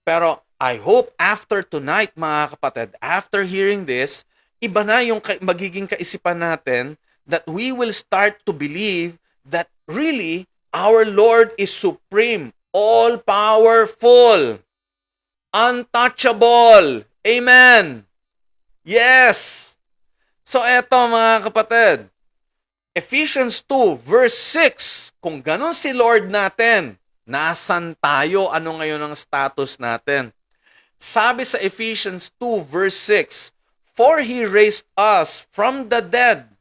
Pero I hope after tonight, mga kapatid, after hearing this, iba na yung magiging kaisipan natin that we will start to believe that really our Lord is supreme, all-powerful, untouchable. Amen! Yes! So eto mga kapatid, Ephesians 2 verse 6, kung ganun si Lord natin, nasan tayo? Ano ngayon ang status natin? Sabi sa Ephesians 2 verse 6, for He raised us from the dead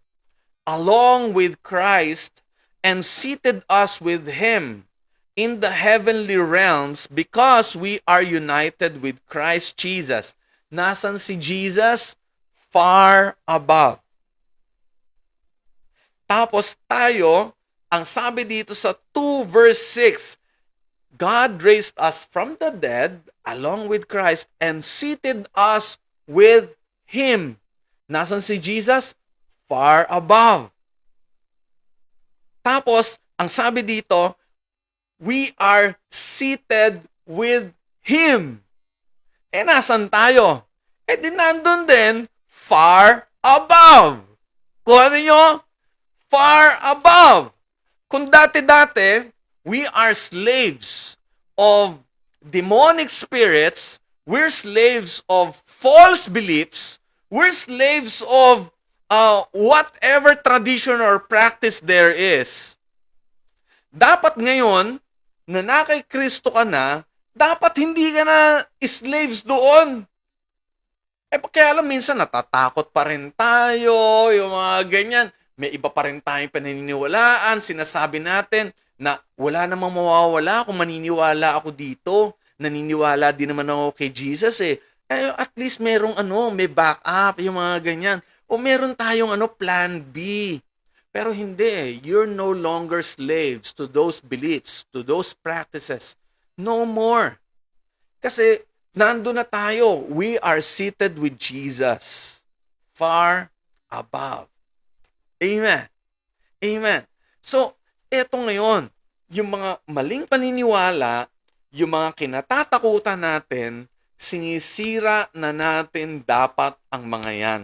along with Christ and seated us with Him in the heavenly realms because we are united with Christ Jesus. Nasan si Jesus? Far above. Tapos tayo, ang sabi dito sa 2 verse 6, God raised us from the dead along with Christ and seated us with Him. Nasan si Jesus? Far above. Tapos, ang sabi dito, we are seated with Him. Nasan tayo? Di nandun din, far above. Kuha ninyo? Far above. Kung dati-dati, we are slaves of demonic spirits, we're slaves of false beliefs, we're slaves of whatever tradition or practice there is. Dapat ngayon, na kay Kristo ka na, dapat hindi ka na slaves doon. Kaya alam, minsan natatakot pa rin tayo, yung mga ganyan. May iba pa rin tayong paniniwalaan, sinasabi natin na wala namang mawawala kung maniniwala ako dito. Naniniwala din naman ako kay Jesus eh. At least merong may backup, yung mga ganyan. O meron tayong plan B. Pero hindi, you're no longer slaves to those beliefs, to those practices. No more. Kasi nando na tayo. We are seated with Jesus. Far above. Amen. Amen. So, eto ngayon, yung mga maling paniniwala yung mga kinatatakutan natin, sinisira na natin dapat ang mga yan.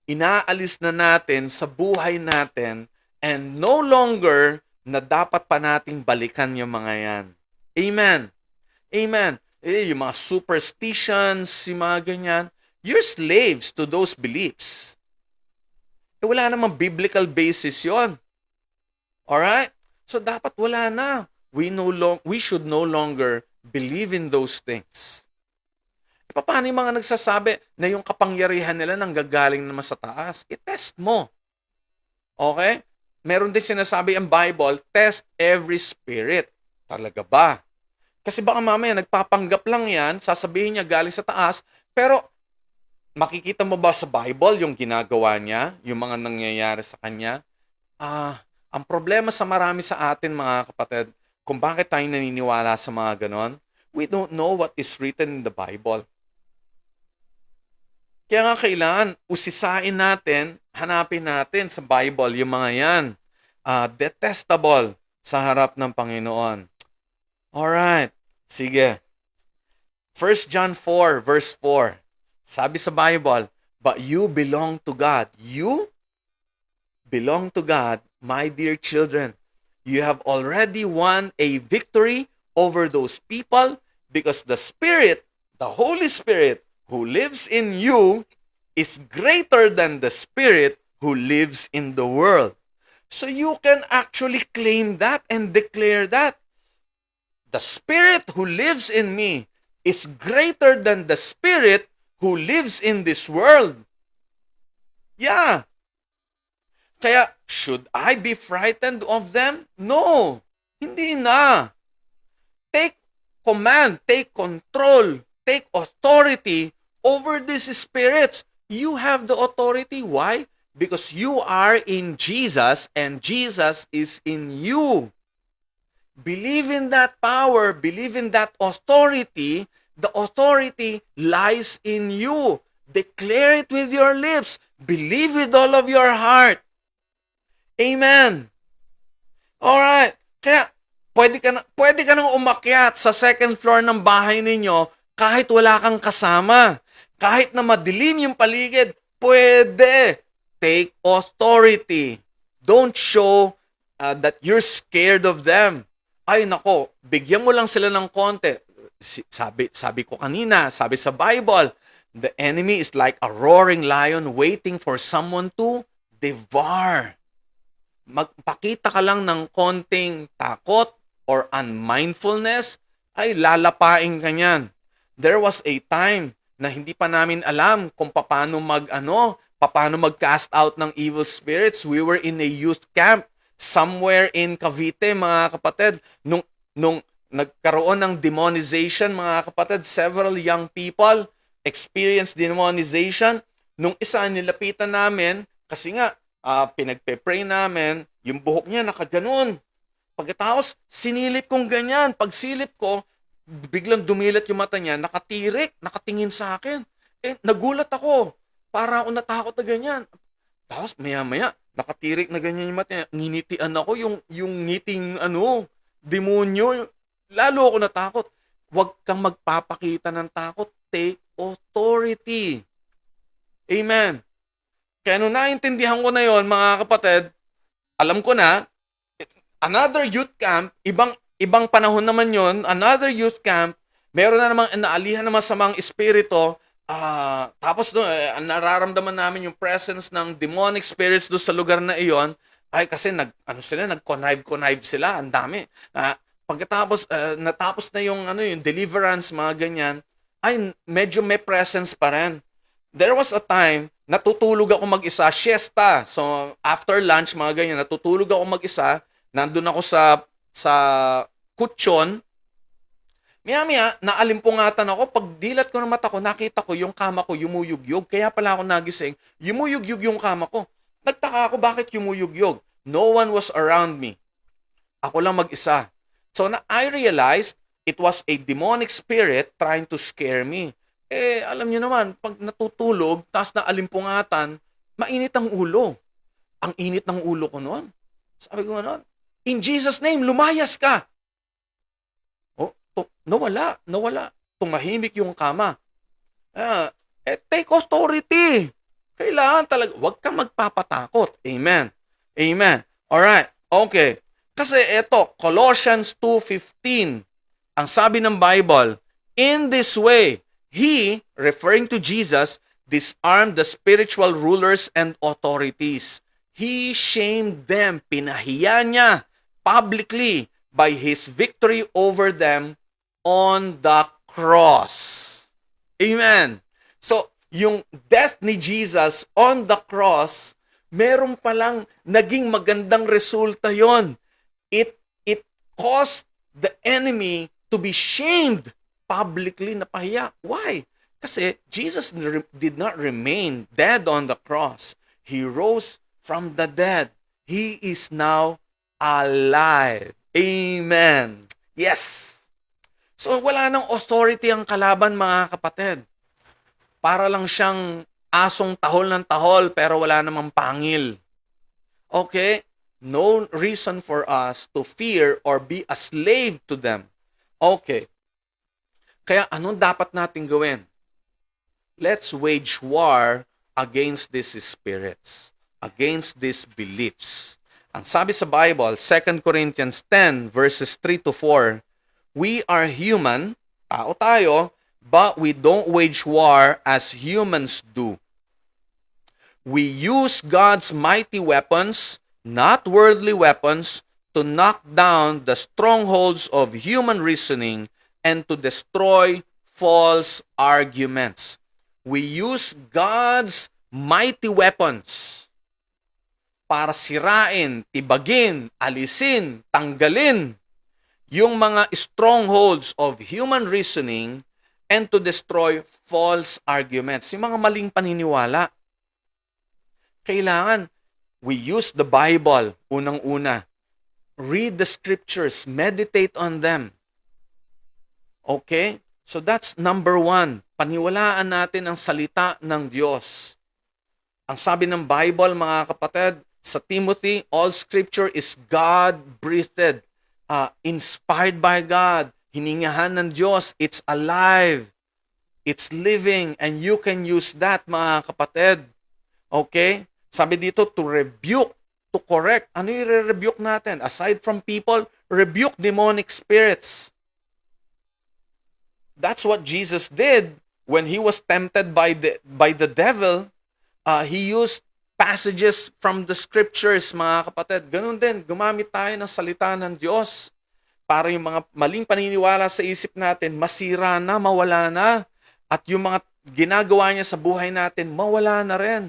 Inaalis na natin sa buhay natin and no longer na dapat pa nating balikan yung mga yan. Amen. Amen. Yung mga superstitions, yung mga ganyan, you're slaves to those beliefs. Wala namang biblical basis yon. Alright? So dapat wala na. We should no longer believe in those things. Paano yung mga nagsasabi na yung kapangyarihan nila nanggagaling naman sa taas? I-test mo. Okay? Meron din sinasabi ang Bible, test every spirit. Talaga ba? Kasi baka mamaya nagpapanggap lang yan, sasabihin niya galing sa taas, pero makikita mo ba sa Bible yung ginagawa niya, yung mga nangyayari sa kanya? Ang problema sa marami sa atin, mga kapatid, kung bakit tayo naniniwala sa mga ganon, we don't know what is written in the Bible. Kaya nga kailangan usisain natin, hanapin natin sa Bible yung mga yan. Detestable sa harap ng Panginoon. Alright, sige. 1 John 4 verse 4. Sabi sa Bible, but you belong to God. You belong to God, my dear children. You have already won a victory over those people because the Spirit, the Holy Spirit, who lives in you is greater than the spirit who lives in the world. So you can actually claim that and declare that. The spirit who lives in me is greater than the spirit who lives in this world. Yeah. Kaya, should I be frightened of them? No. Hindi na. Take command, take control, take authority over these spirits. You have the authority. Why? Because you are in Jesus and Jesus is in you. Believe in that power. Believe in that authority. The authority lies in you. Declare it with your lips. Believe with all of your heart. Amen. Alright. Kaya, pwede ka nang umakyat sa second floor ng bahay ninyo kahit wala kang kasama. Kahit na madilim yung paligid, pwede. Take authority. Don't show that you're scared of them. Ay nako, bigyan mo lang sila ng konti. Sabi ko kanina, sabi sa Bible, the enemy is like a roaring lion waiting for someone to devour. Magpakita ka lang ng konting takot or unmindfulness, ay lalapain ka niyan. There was a time na hindi pa namin alam kung paano mag-cast out ng evil spirits. We were in a youth camp somewhere in Cavite, mga kapatid. Nung nagkaroon ng demonization, mga kapatid, several young people experienced demonization. Nung isa, nilapitan namin, kasi nga, pinagpe-pray namin, yung buhok niya nakaganon. Pagkatapos, sinilip kong ganyan. Pagsilip ko, biglang dumilat yung mata niya, nakatirik, nakatingin sa akin. Nagulat ako. Para ako natakot na ganyan. Tapos maya-maya, nakatirik na ganyan yung mata niya. Nginitian ako yung ngiting demonyo. Lalo ako natakot. Huwag kang magpapakita ng takot. Take authority. Amen. Kaya nung naintindihan ko na yon, mga kapatid, alam ko na, another youth camp, ibang panahon naman yon, another youth camp, meron na namang naalihan naman sa mga espiritu, tapos nararamdaman namin yung presence ng demonic spirits doon sa lugar na iyon, ay kasi nag-connive sila, ang dami. Pagkatapos, natapos na yung deliverance, mga ganyan, ay medyo may presence pa rin. There was a time, natutulog ako mag-isa, siesta. So, after lunch, mga ganyan, natutulog ako mag-isa, nandun ako sa kutsyon. Maya-maya, naalimpungatan ako. Pag dilat ko ng mata ko, nakita ko yung kama ko yumuyugyog. Kaya pala ako nagising, yumuyugyog yung kama ko. Nagtaka ako bakit yumuyugyog. No one was around me. Ako lang mag-isa. So, I realized it was a demonic spirit trying to scare me. Alam niyo naman, pag natutulog, tapos naalimpungatan, mainit ang ulo. Ang init ng ulo ko noon. Sabi ko noon, in Jesus' name, lumayas ka. nawala. Tumahimik yung kama. Take authority. Kailangan talaga, huwag kang magpapatakot. Amen. Amen. Alright. Okay. Kasi ito, Colossians 2:15, ang sabi ng Bible, in this way, He, referring to Jesus, disarmed the spiritual rulers and authorities. He shamed them, pinahiya niya publicly by His victory over them on the cross. Amen. So, yung death ni Jesus on the cross, meron palang naging magandang resulta yon. It caused the enemy to be shamed publicly, napahiya. Why? Kasi Jesus did not remain dead on the cross. He rose from the dead. He is now alive. Amen. Yes. So wala nang authority ang kalaban, mga kapatid. Para lang siyang asong tahol ng tahol pero wala namang pangil. Okay? No reason for us to fear or be a slave to them. Okay. Kaya anong dapat natin gawin? Let's wage war against these spirits, against these beliefs. Ang sabi sa Bible, 2 Corinthians 10 verses 3 to 4, we are human, tao tayo, but we don't wage war as humans do. We use God's mighty weapons, not worldly weapons, to knock down the strongholds of human reasoning and to destroy false arguments. We use God's mighty weapons para sirain, tibagin, alisin, tanggalin yung mga strongholds of human reasoning and to destroy false arguments, yung mga maling paniniwala. Kailangan we use the Bible, unang-una. Read the scriptures, meditate on them. Okay? So that's number 1. Paniwalaan natin ang salita ng Diyos. Ang sabi ng Bible, mga kapatid, sa Timothy, all scripture is God-breathed, inspired by God, hiningahan ng Diyos, it's alive, it's living, and you can use that, mga kapatid. Okay? Sabi dito, to rebuke, to correct. Ano yung re-rebuke natin? Aside from people, rebuke demonic spirits. That's what Jesus did when He was tempted by the devil. He used passages from the scriptures, mga kapatid. Ganun din, gumamit tayo ng salita ng Diyos para yung mga maling paniniwala sa isip natin, masira na, mawala na. At yung mga ginagawa niya sa buhay natin, mawala na rin.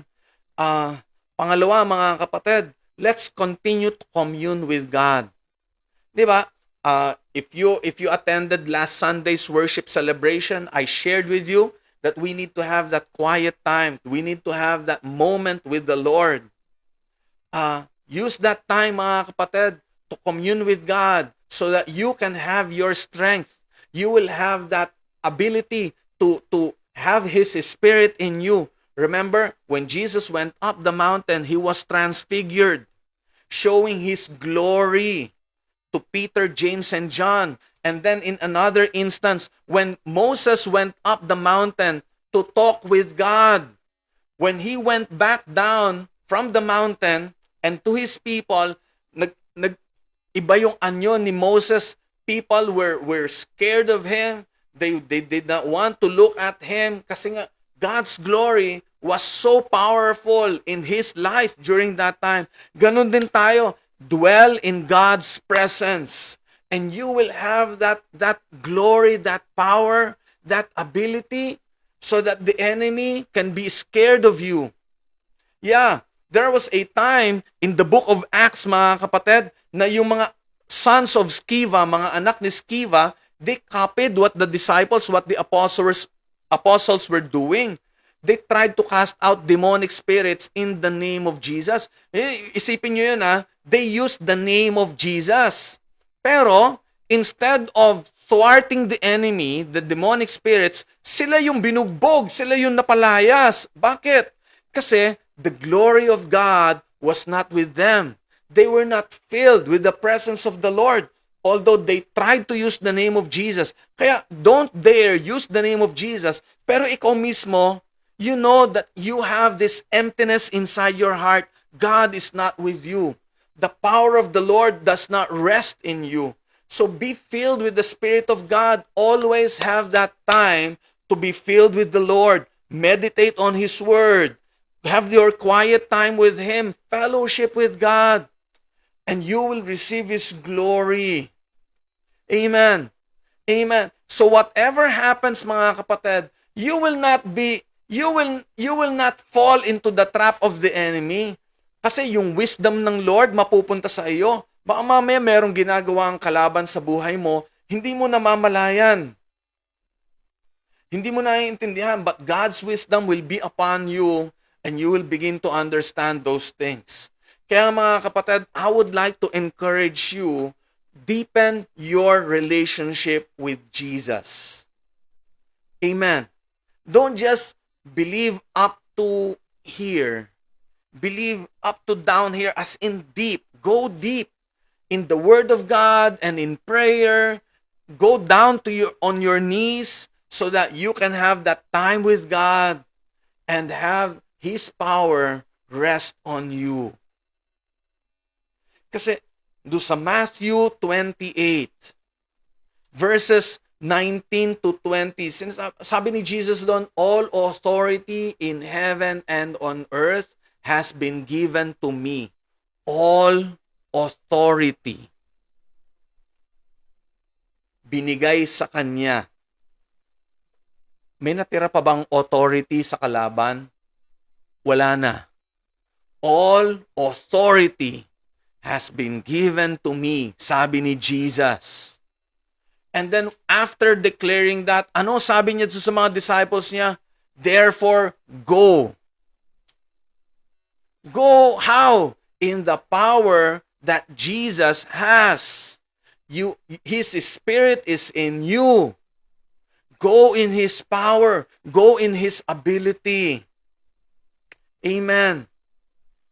Pangalawa, mga kapatid, let's continue to commune with God. Di ba? If you attended last Sunday's worship celebration, I shared with you that we need to have that quiet time. We need to have that moment with the Lord. Use that time, mga kapatid, to commune with God so that you can have your strength. You will have that ability to have His Spirit in you. Remember, when Jesus went up the mountain, He was transfigured, showing His glory to Peter, James, and John. And then in another instance, when Moses went up the mountain to talk with God, when he went back down from the mountain and to his people, iba yung anyo ni Moses. People were scared of him. They did not want to look at him kasi nga God's glory was so powerful in his life during that time. Ganon din tayo. Dwell in God's presence. And you will have that glory, that power, that ability so that the enemy can be scared of you. Yeah, there was a time in the book of Acts, mga kapatid, na yung mga sons of Sceva, mga anak ni Sceva, they copied what the disciples, what the apostles were doing. They tried to cast out demonic spirits in the name of Jesus. Isipin nyo yun, they used the name of Jesus. Pero, instead of thwarting the enemy, the demonic spirits, sila yung binugbog, sila yung napalayas. Bakit? Kasi the glory of God was not with them. They were not filled with the presence of the Lord. although they tried to use the name of Jesus. Kaya don't dare use the name of Jesus, pero ikaw mismo, you know that you have this emptiness inside your heart. God is not with you. The power of the Lord does not rest in you. So be filled with the Spirit of God. Always have that time to be filled with the Lord. Meditate on His Word. Have your quiet time with Him. Fellowship with God. And you will receive His glory. Amen. Amen. So whatever happens, mga kapatid, you will not fall into the trap of the enemy. Kasi yung wisdom ng Lord mapupunta sa iyo. Baka mamaya merong ginagawa ang kalaban sa buhay mo, hindi mo namamalayan. Hindi mo naiintindihan, but God's wisdom will be upon you and you will begin to understand those things. Kaya mga kapatid, I would like to encourage you, deepen your relationship with Jesus. Amen. Don't just believe up to here. Believe up to down here, as in deep. Go deep in the Word of God and in prayer. Go down on your knees so that you can have that time with God and have His power rest on you. Kasi do sa Matthew 28 verses 19 to 20, sabi ni Jesus doon, all authority in heaven and on earth has been given to me. All authority. Binigay sa Kanya. May natira pa bang authority sa kalaban? Wala na. All authority has been given to me, sabi ni Jesus. And then after declaring that, ano sabi niya sa mga disciples niya? Therefore, go. Go how? In the power that Jesus has. His Spirit is in you. Go in His power. Go in His ability. Amen.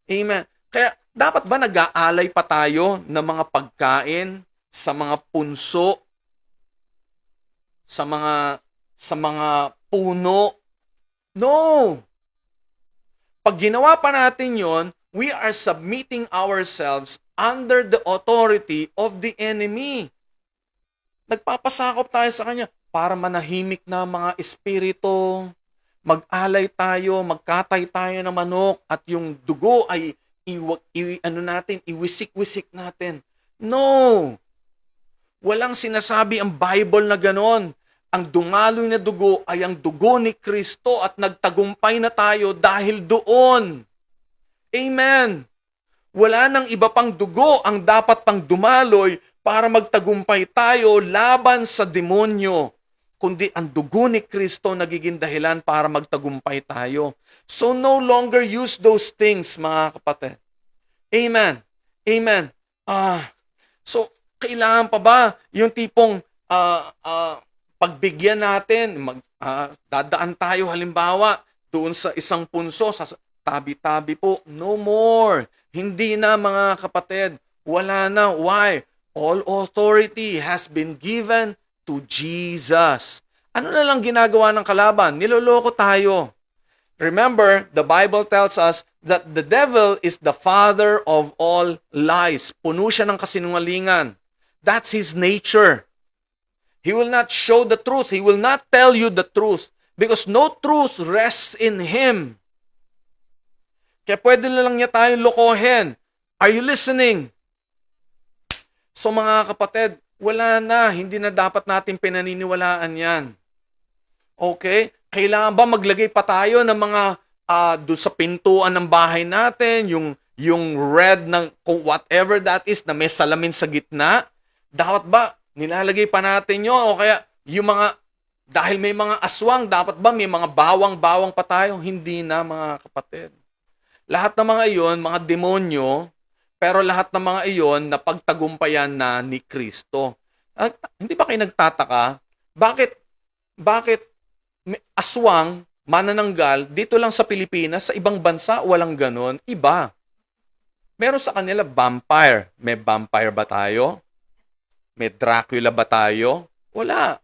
Amen. Kaya dapat ba nag-aalay pa tayo ng mga pagkain sa mga punso, sa mga puno? No. Pag ginawa pa natin yon, we are submitting ourselves under the authority of the enemy. Nagpapasakop tayo sa kanya para manahimik na mga espiritu. Mag-alay tayo, magkatay tayo ng manok at yung dugo ay iwisik-wisik natin. No! Walang sinasabi ang Bible na ganon. Ang dumaloy na dugo ay ang dugo ni Kristo at nagtagumpay na tayo dahil doon. Amen. Wala nang iba pang dugo ang dapat pang dumaloy para magtagumpay tayo laban sa demonyo, kundi ang dugo ni Kristo nagiging dahilan para magtagumpay tayo. So no longer use those things, mga kapatid. Amen. Amen. So kailangan pa ba yung tipong pagbigyan natin, dadaan tayo halimbawa doon sa isang punso, sa tabi-tabi po? No more. Hindi na, mga kapatid. Wala na. Why? All authority has been given to Jesus. Ano na lang ginagawa ng kalaban? Niloloko tayo. Remember, the Bible tells us that the devil is the father of all lies. Puno siya ng kasinungalingan. That's his nature. He will not show the truth. He will not tell you the truth because no truth rests in him. Kaya pwede na lang niya tayong lokohin. Are you listening? So mga kapatid, wala na. Hindi na dapat natin pinaniniwalaan yan. Okay? Kailangan ba maglagay pa tayo ng mga doon sa pintuan ng bahay natin, yung red na whatever that is na may salamin sa gitna? Dapat ba nilalagay pa natin yun? O kaya yung mga, dahil may mga aswang, dapat ba may mga bawang-bawang pa tayo? Hindi na, mga kapatid. Lahat ng mga iyon, mga demonyo, pero lahat ng mga iyon na pagtagumpayan na ni Kristo. Hindi ba kayo nagtataka? Bakit may aswang, manananggal, dito lang sa Pilipinas, sa ibang bansa, walang ganon? Iba. Meron sa kanila vampire. May vampire ba tayo? May Dracula ba tayo? Wala.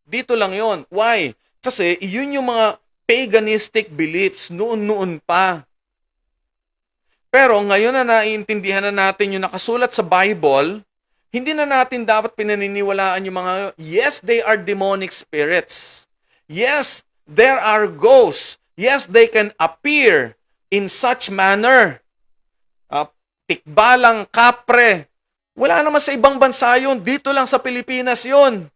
Dito lang yon. Why? Kasi yun yung mga paganistic beliefs noon-noon pa. Pero ngayon na naiintindihan na natin yung nakasulat sa Bible, hindi na natin dapat pinaniniwalaan yung mga, yes, they are demonic spirits. Yes, there are ghosts. Yes, they can appear in such manner. Tikbalang, kapre. Wala naman sa ibang bansa yun. Dito lang sa Pilipinas yun.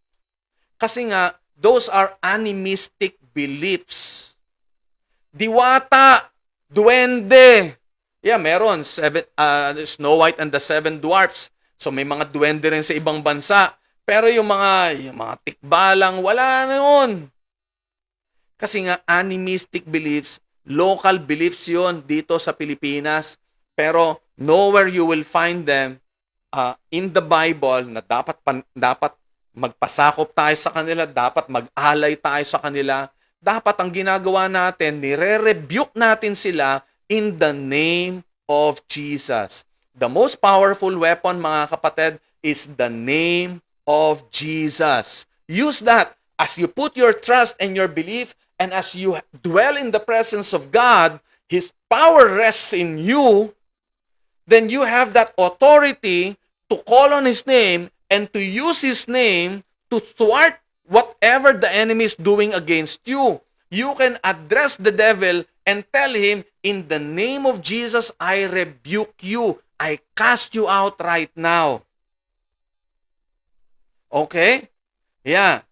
Kasi nga, those are animistic beliefs. Diwata, duwende. Yeah, meron. Snow White and the Seven Dwarfs. So may mga duwende rin sa ibang bansa. Pero yung mga tikbalang, wala na yun. Kasi nga, animistic beliefs, local beliefs yon dito sa Pilipinas. Pero nowhere you will find them in the Bible na dapat magpasakop tayo sa kanila, dapat mag-alay tayo sa kanila. Dapat ang ginagawa natin, nire-rebuke natin sila in the name of Jesus. The most powerful weapon, mga kapatid, is the name of Jesus. Use that as you put your trust and your belief, and as you dwell in the presence of God, His power rests in you, then you have that authority to call on His name and to use His name to thwart whatever the enemy is doing against you. You can address the devil and tell him, in the name of Jesus, I rebuke you. I cast you out right now. Okay? Yeah.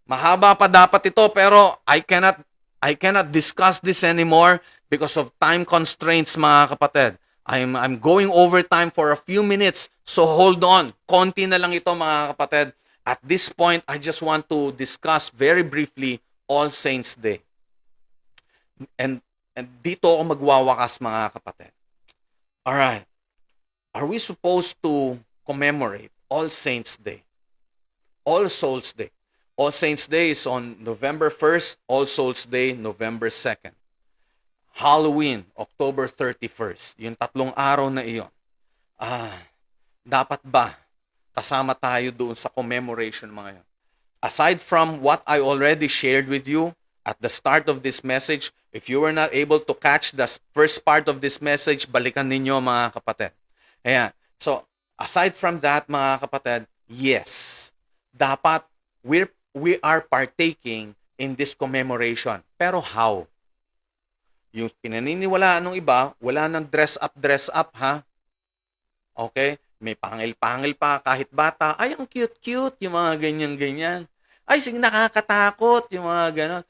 Mahaba pa dapat ito, pero I cannot discuss this anymore because of time constraints, mga kapatid. I'm going overtime for a few minutes, so hold on. Konti na lang ito, mga kapatid. At this point, I just want to discuss very briefly All Saints Day. And dito ako magwawakas, mga kapatid. Alright. Are we supposed to commemorate All Saints Day? All Souls Day. All Saints Day is on November 1st. All Souls Day, November 2nd. Halloween, October 31st. Yung 3 araw na iyon. Dapat ba kasama tayo doon sa commemoration, mga yun? Aside from what I already shared with you at the start of this message, if you were not able to catch the first part of this message, balikan ninyo, mga kapatid. Ayan. So, aside from that, mga kapatid, yes, dapat we are partaking in this commemoration. Pero how? Yung pinaniniwalaan ng iba, wala nang dress up, ha? Okay? May pangil-pangil pa, kahit bata. Ay, ang cute-cute, yung mga ganyan-ganyan. Ay, sige, nakakatakot, yung mga ganon.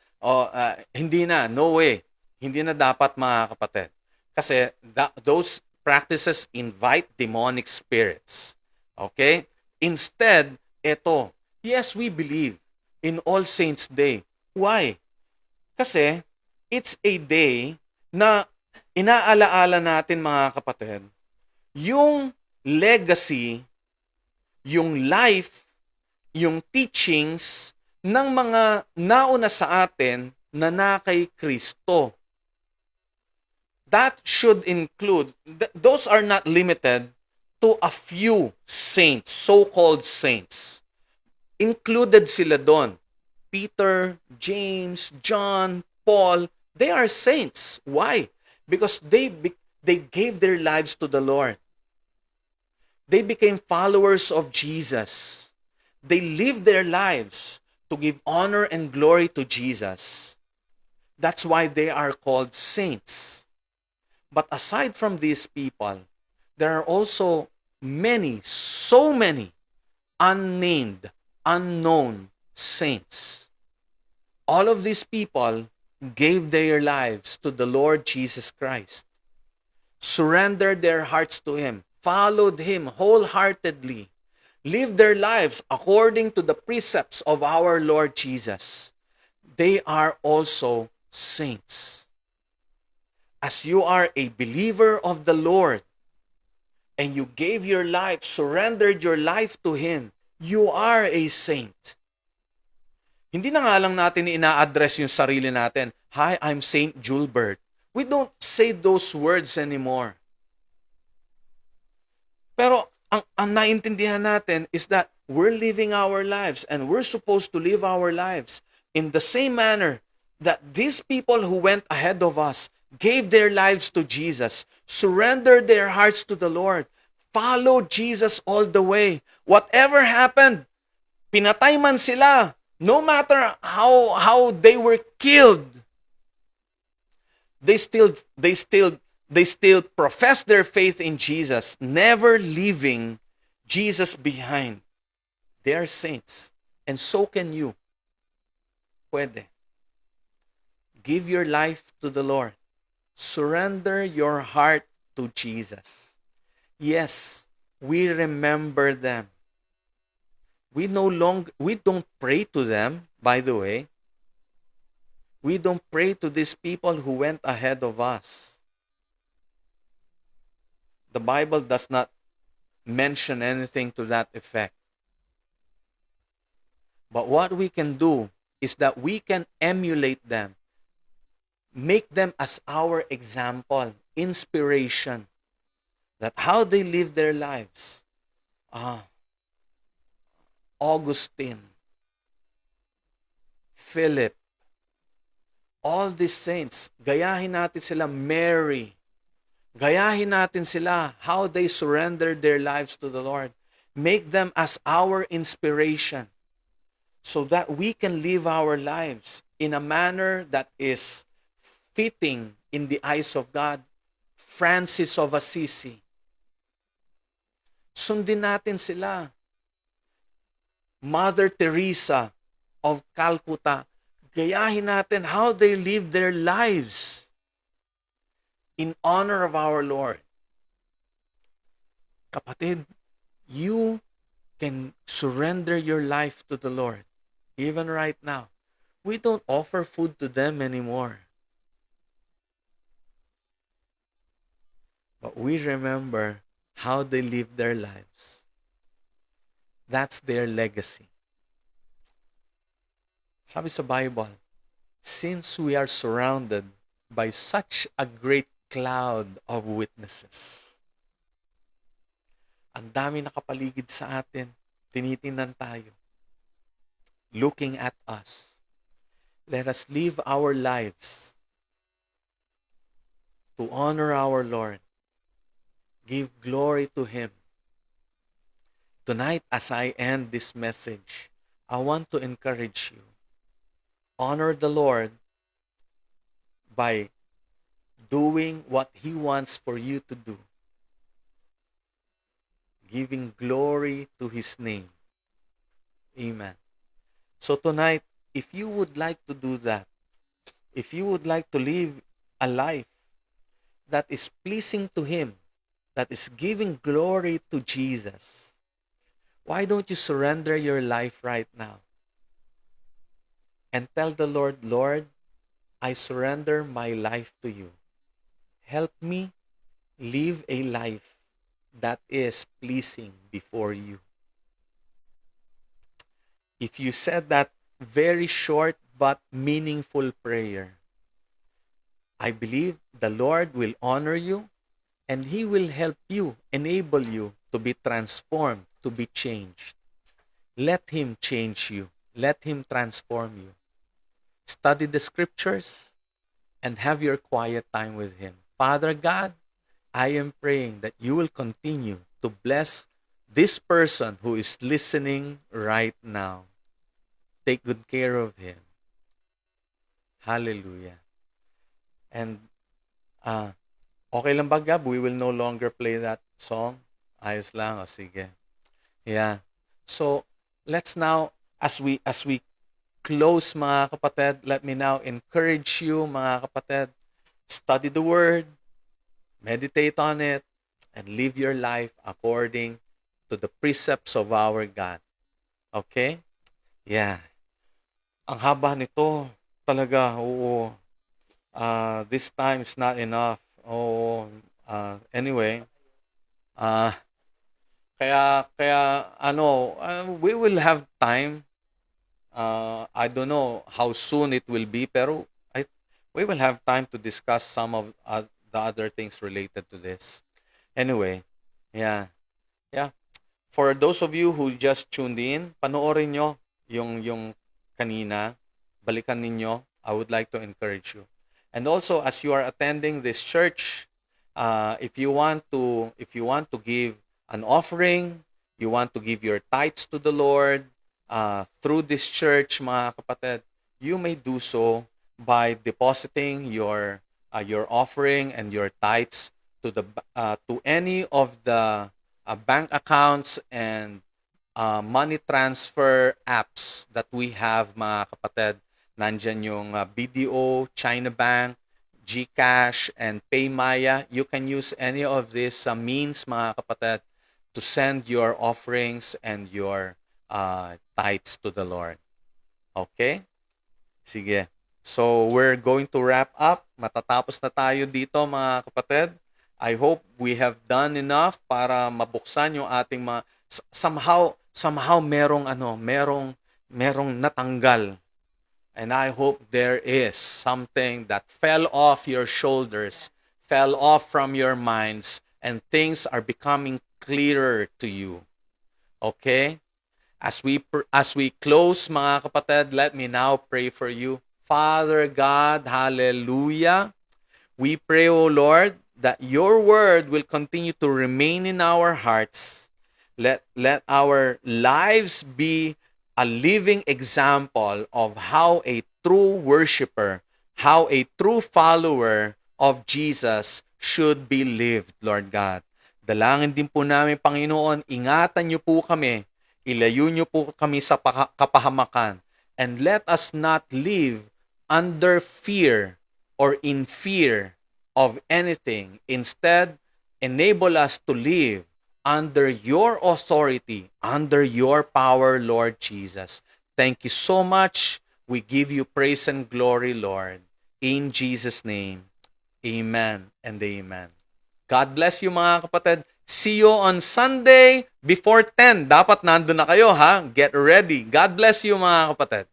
Hindi na, no way. Hindi na dapat, mga kapatid. Kasi those practices invite demonic spirits. Okay? Instead, ito, yes, we believe in All Saints Day. Why? Kasi it's a day na inaalaala natin, mga kapatid, yung legacy, yung life, yung teachings ng mga nauna sa atin na kay Kristo. That should include, those are not limited to a few saints, so-called saints. Included sila doon. Peter, James, John, Paul, they are saints. Why? Because they gave their lives to the Lord. They became followers of Jesus. They lived their lives to give honor and glory to Jesus. That's why they are called saints. But aside from these people, there are also many, so many unnamed, unknown saints. All of these people gave their lives to the Lord Jesus Christ, surrendered their hearts to Him, followed Him wholeheartedly, lived their lives according to the precepts of our Lord Jesus. They are also saints. As you are a believer of the Lord, and you gave your life, surrendered your life to Him, you are a saint. Hindi na nga lang natin ina-address yung sarili natin, "Hi, I'm Saint Julbert." We don't say those words anymore. Pero ang naintindihan natin is that we're living our lives and we're supposed to live our lives in the same manner that these people who went ahead of us gave their lives to Jesus, surrendered their hearts to the Lord, followed Jesus all the way. Whatever happened, pinatay man sila, no matter how they were killed, they still profess their faith in Jesus, never leaving Jesus behind. They are saints. And so can you. Pwede. Give your life to the Lord. Surrender your heart to Jesus. Yes, we remember them. We don't pray to them, by the way. We don't pray to these people who went ahead of us. The Bible does not mention anything to that effect. But what we can do is that we can emulate them, make them as our example, inspiration, that how they live their lives. Augustine, Philip, all these saints, gayahin natin sila. Mary, gayahin natin sila, how they surrendered their lives to the Lord. Make them as our inspiration so that we can live our lives in a manner that is fitting in the eyes of God. Francis of Assisi, sundin natin sila. Mother Teresa of Calcutta, gayahin natin how they live their lives in honor of our Lord. Kapatid, you can surrender your life to the Lord even right now. We don't offer food to them anymore. But we remember how they lived their lives. That's their legacy. Sabi sa Bible, since we are surrounded by such a great cloud of witnesses, ang dami nakapaligid sa atin, tinitingnan tayo, looking at us. Let us live our lives to honor our Lord, give glory to Him. Tonight, as I end this message, I want to encourage you. Honor the Lord by doing what He wants for you to do. Giving glory to His name. Amen. So tonight, if you would like to do that, if you would like to live a life that is pleasing to Him, that is giving glory to Jesus, why don't you surrender your life right now? And tell the Lord, Lord, I surrender my life to you. Help me live a life that is pleasing before you. If you said that very short but meaningful prayer, I believe the Lord will honor you and He will help you, enable you to be transformed, to be changed. Let Him change you. Let Him transform you. Study the scriptures and have your quiet time with Him. Father God, I am praying that you will continue to bless this person who is listening right now. Take good care of him. Hallelujah. And okay lang ba, Gab? We will no longer play that song. Ayos lang. O sige. Yeah. So, let's now, as we close, mga kapatid, let me now encourage you, mga kapatid, study the Word, meditate on it, and live your life according to the precepts of our God. Okay? Yeah. Ang haba nito, talaga, oo. This time is not enough. Anyway, we will have time. I don't know how soon it will be, pero we will have time to discuss some of the other things related to this. Anyway, yeah. For those of you who just tuned in, panoorin nyo yung kanina, balikan ninyo. I would like to encourage you. And also, as you are attending this church, if you want to give an offering, you want to give your tithes to the Lord through this church, mga kapatid, you may do so by depositing your offering and your tithes to any of the bank accounts and money transfer apps that we have, mga kapatid. Nandyan yung BDO, China Bank, GCash, and PayMaya. You can use any of these means, mga kapatid, to send your offerings and your tithes to the Lord. Okay? Sige. So, we're going to wrap up. Matatapos na tayo dito, mga kapatid. I hope we have done enough para mabuksan yung ating somehow merong natanggal. And I hope there is something that fell off your shoulders, fell off from your minds, and things are becoming clearer to you. Okay? As we close, mga kapatid, let me now pray for you. Father God, hallelujah. We pray, O Lord, that your word will continue to remain in our hearts. Let our lives be a living example of how a true worshiper, how a true follower of Jesus should be lived, Lord God. Dalangin din po namin, Panginoon, ingatan niyo po kami, ilayo niyo po kami sa kapahamakan, and let us not live under fear or in fear of anything. Instead, enable us to live under your authority, under your power, Lord Jesus. Thank you so much. We give you praise and glory, Lord. In Jesus' name, amen and amen. God bless you, mga kapatid. See you on Sunday before 10. Dapat nandun na kayo, ha? Get ready. God bless you, mga kapatid.